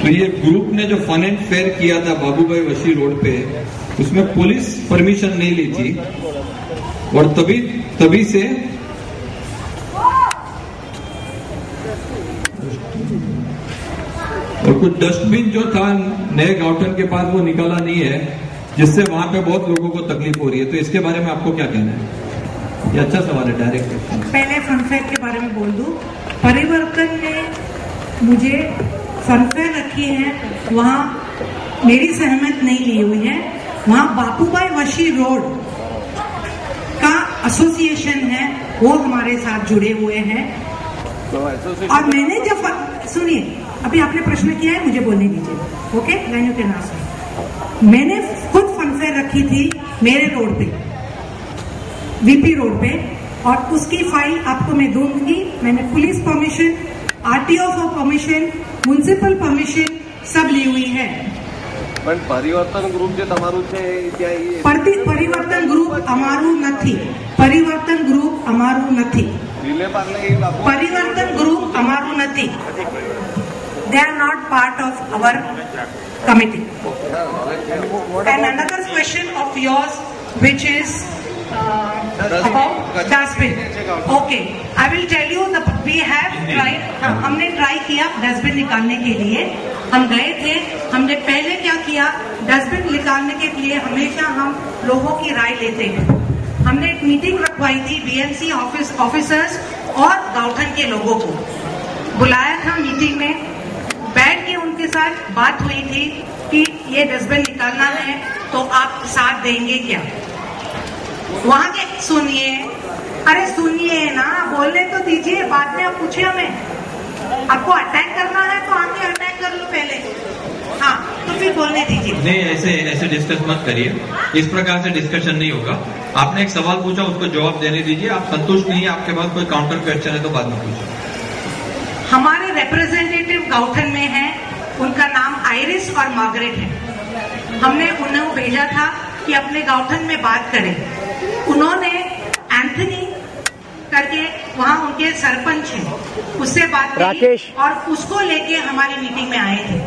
तो ये ग्रुप ने जो फन एंड फेयर किया था बाबू भाई वशी रोड पे, उसमें पुलिस परमिशन नहीं ली थी और तभी से और कुछ डस्टबिन जो था नए गाउठन के पास वो निकाला नहीं है, जिससे वहां पे बहुत लोगों को तकलीफ हो रही है। तो इसके बारे में आपको क्या कहना है? ये अच्छा सवाल है, डायरेक्ट। पहले फनफेयर के बारे में बोल दूं। परिवर्तन ने मुझे फनफेयर रखी है, वहां मेरी सहमत नहीं ली हुई है। वहां बापूभाई वशी रोड का एसोसिएशन है, वो हमारे साथ जुड़े हुए हैं। और मैंने जब सुनिए, अभी आपने प्रश्न किया है, मुझे बोलने दीजिए। Okay, line you can ask. मैंने खुद फनफेयर रखी थी मेरे रोड पे, वीपी रोड पे, और उसकी फाइल आपको मैं दूंगी। मैंने police permission, RTO for permission, municipal permission सब ली हुई है। परिवर्तन ग्रुप जो तमारू છે ત્યાં પરિવર્તન ગ્રુપ અમારું નથી, પરિવર્તન ગ્રુપ અમારું નથી, પરિવર્તન ગ્રુપ અમારું નથી. They are not part of our committee. And another question of yours, which is about dustbin. Okay, I will tell you we have tried. हमने ट्राई किया डस्टबिन निकालने के लिए. हम गए थे, हमने पहले क्या किया, डस्टबिन निकालने के लिए हमेशा हम लोगों की राय लेते हैं. हमने एक मीटिंग रखवाई थी बीएमसी ऑफिसर्स और गाउठन के लोगों को बुलाया था. मीटिंग में बैठ के उनके साथ बात हुई थी कि ये डस्टबिन निकालना है तो आप साथ देंगे क्या. वहां के सुनिए, अरे सुनिए ना, बोलने तो दीजिए, बाद में आप पूछिए हमें. आपको अटैक करना है तो आके अटैक कर लो पहले. हाँ, तो फिर बोलने दीजिए. नहीं, ऐसे डिस्कस मत करिए. इस प्रकार से डिस्कशन नहीं होगा. आपने एक सवाल पूछा, उसको जवाब देने दीजिए. आप संतुष्ट नहीं है, आपके पास कोई काउंटर क्वेश्चन है तो बाद में पूछिए. हमारे रिप्रेजेंटेटिव गाउठन में है, उनका नाम आइरिस और मार्गरेट है. हमने उन्हें भेजा था कि अपने गाउठन में बात करें. उन्होंने एंथनी करके वहाँ उनके सरपंच हैं, उससे बात की और उसको लेके हमारी मीटिंग में आए थे.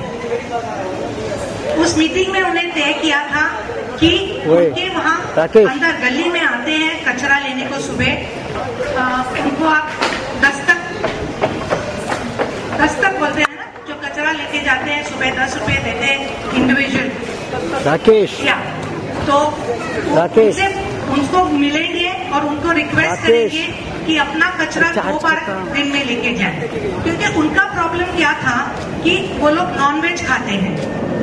उस मीटिंग में उन्हें तय किया था कि उनके वहाँ अंदर गली में आते हैं कचरा लेने को सुबह, उनको आप दस्तक बोलते हैं ना, जो कचरा लेके जाते हैं सुबह 10 रुपए देते हैं इंडिविजुअल. राकेश, तो उनको मिलेंगे और उनको रिक्वेस्ट करेंगे कि अपना कचरा 2 बार दिन में लेके जाए. क्योंकि उनका प्रॉब्लम क्या था कि वो लोग नॉनवेज खाते हैं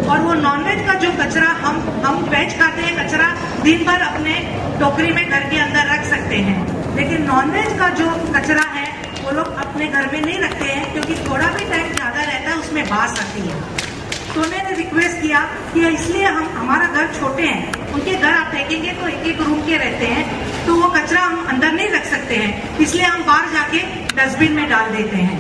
और वो नॉनवेज का जो कचरा हम वेज खाते हैं कचरा दिन भर अपने टोकरी में घर के अंदर रख सकते हैं, लेकिन नॉनवेज का जो कचरा है वो लोग अपने घर में नहीं रखते हैं क्योंकि थोड़ा भी टाइम ज्यादा रहता है उसमें बास आती है. तो मैंने रिक्वेस्ट किया कि इसलिए हमारा घर छोटे हैं, उनके घर आप देखेंगे तो एक रूम के रहते हैं, तो वो कचरा हम अंदर नहीं रख सकते हैं, इसलिए हम बाहर जाके डस्टबिन में डाल देते हैं.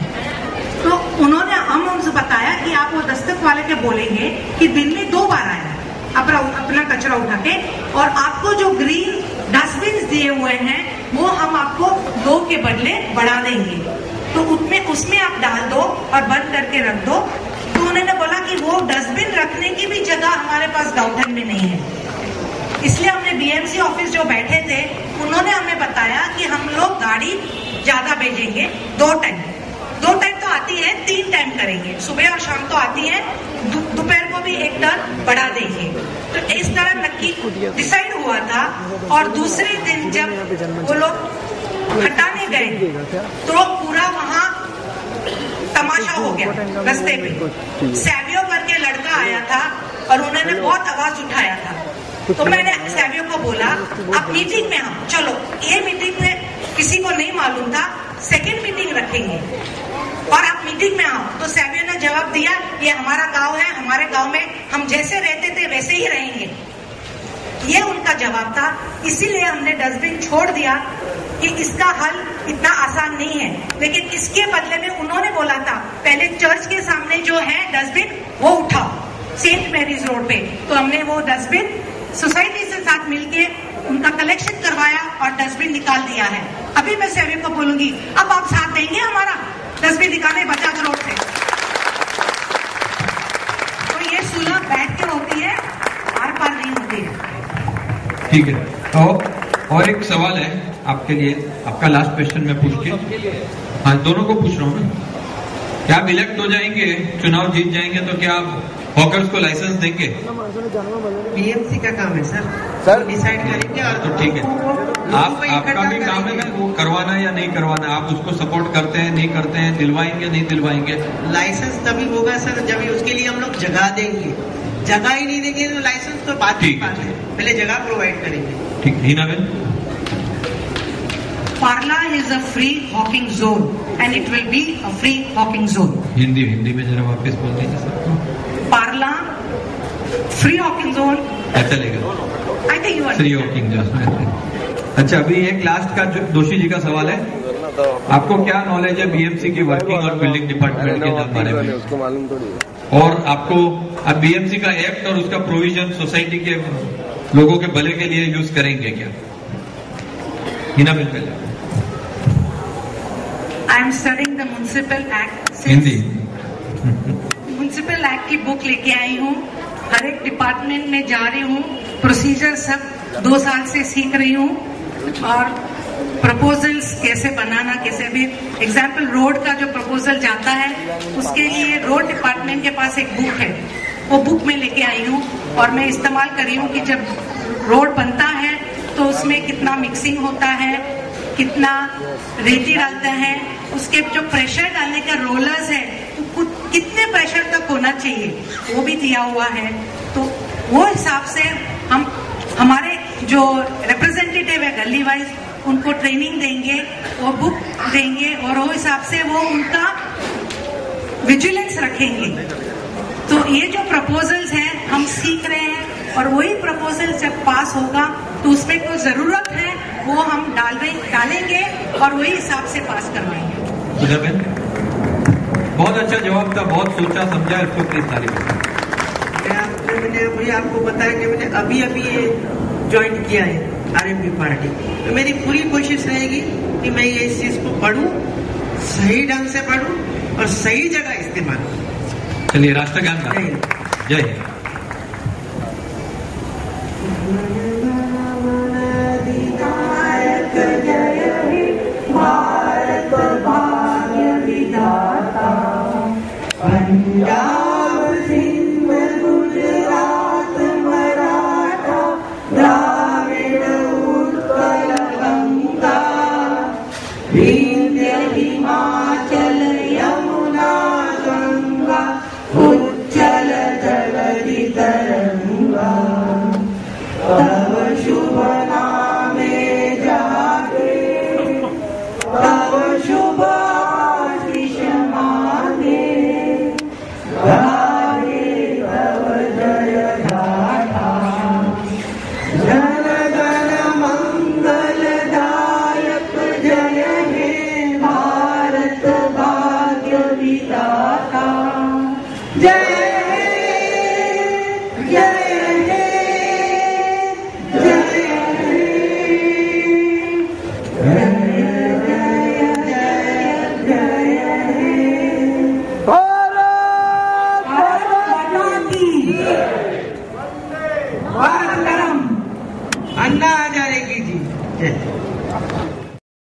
तो उन्होंने हम उनसे बताया कि आप वो दस्तक वाले के बोलेंगे कि दिन में 2 बार आए अपना कचरा उठा के, और आपको जो ग्रीन डस्टबिन दिए हुए हैं वो हम आपको 2 के बदले बढ़ा देंगे, तो उसमें आप डाल दो और बंद करके रख दो. तो उन्होंने बोला कि वो डस्टबिन रखने की भी जगह हमारे पास गाउठन में नहीं है. इसलिए हमने बीएमसी ऑफिस जो बैठे थे उन्होंने हमें बताया कि हम लोग गाड़ी ज्यादा भेजेंगे. 2 टाइम तो आती है, 3 टाइम करेंगे, सुबह और शाम तो आती है, दोपहर को भी 1 टर्न बढ़ा देंगे. तो इस तरह नक्की डिसाइड हुआ था. और दूसरे दिन जब वो लोग हटाने गए तो पूरा वहाँ तमाशा हो गया. रास्ते पे सैवियो करके लड़का आया था और उन्होंने बहुत आवाज उठाया था. तो मैंने सैवियो को बोला, आप मीटिंग में आओ, चलो. ये मीटिंग में किसी को नहीं मालूम था, सेकंड मीटिंग रखेंगे और आप मीटिंग में आओ. तो सैवियो ने जवाब दिया, ये हमारा गांव है, हमारे गांव में हम जैसे रहते थे वैसे ही रहेंगे. ये उनका जवाब था. इसीलिए हमने डस्टबिन छोड़ दिया कि इसका हल इतना आसान नहीं है. लेकिन इसके बदले में उन्होंने बोला था पहले चर्च के सामने जो है डस्टबिन वो उठाओ, सेंट मैरीज रोड पे. तो हमने वो डस्टबिन सोसाइटी से साथ मिलके उनका कलेक्शन करवाया और डस्टबिन निकाल दिया है. अभी मैं सैवियो को बोलूंगी, अब आप साथ देंगे हमारा डस्टबिन निकाले बजाज रोड से. बैठ के होती है, आर पार नहीं होती है। ठीक है। और एक सवाल है आपके लिए, आपका लास्ट क्वेश्चन मैं पूछ के, हाँ दोनों को पूछ रहा हूँ ना, क्या आप इलेक्ट हो जाएंगे, चुनाव जीत जाएंगे तो क्या आप हॉकर्स को लाइसेंस देंगे? बीएमसी का काम है सर डिसाइड करेंगे। और तो ठीक है, आपका भी काम है ना वो करवाना या नहीं करवाना, आप उसको सपोर्ट करते हैं नहीं करते हैं, दिलवाएंगे नहीं दिलवाएंगे? लाइसेंस तभी होगा सर जब उसके लिए हम लोग जगह देंगे, जगह ही नहीं देंगे तो लाइसेंस तो बात की बात है, पहले जगह प्रोवाइड करेंगे। ठीक है। हीना Ben, Parla is a free hawking zone and it will be a free hawking zone. Hindi में जरा वापस बोल दीजिए सबको। Parla free hawking zone. चलेगा। I think you are. Free Hawking zone. अच्छा, अभी एक लास्ट का दोषी जी का सवाल है, आपको क्या नॉलेज है बीएमसी की वर्किंग और बिल्डिंग डिपार्टमेंट के बारे में? उसको मालूम थोड़ी। और आपको अब बीएमसी का एक्ट और उसका प्रोविजन सोसाइटी के लोगों के भले के लिए यूज करेंगे क्या? हिना बेन पहले। I am studying the municipal act. Hindi. Municipal act की बुक लेके आई हूँ, हर एक डिपार्टमेंट में जा रही हूँ, प्रोसीजर सब 2 साल से सीख रही हूँ, और प्रपोजल्स कैसे बनाना, कैसे भी एग्जाम्पल रोड का जो प्रपोजल जाता है उसके लिए रोड डिपार्टमेंट के पास एक बुक है, वो बुक में लेके आई हूँ और मैं इस्तेमाल कर रही हूँ कि जब रोड बनता है तो उसमें कितना मिक्सिंग होता है, कितना रेती डालता है, उसके जो प्रेशर डालने का रोलर्स है तो कितने प्रेशर तक होना चाहिए वो भी दिया हुआ है। तो वो हिसाब से हम हमारे जो रिप्रेजेंटेटिव है गली वाइज उनको ट्रेनिंग देंगे और बुक देंगे और वो हिसाब से वो उनका विजिलेंस रखेंगे। तो ये जो प्रपोजल्स हैं हम सीख रहे हैं और वही प्रपोजल जब पास होगा तो उसमें कोई जरूरत है वो हम डालेंगे और वही हिसाब से पास करवाएंगे। बहुत अच्छा जवाब था, बहुत सोचा समझा, इसको प्लीज तारीफ। मैंने अभी आपको बताया कि मैंने अभी ये ज्वाइन किया है आरएमपी पार्टी, तो मेरी पूरी कोशिश रहेगी कि मैं ये इस चीज को पढूं, सही ढंग से पढूं और सही जगह इस्तेमाल करूं। चलिए राष्ट्रगान का जय हिंद। भारत भाग्य विधाता पंजाब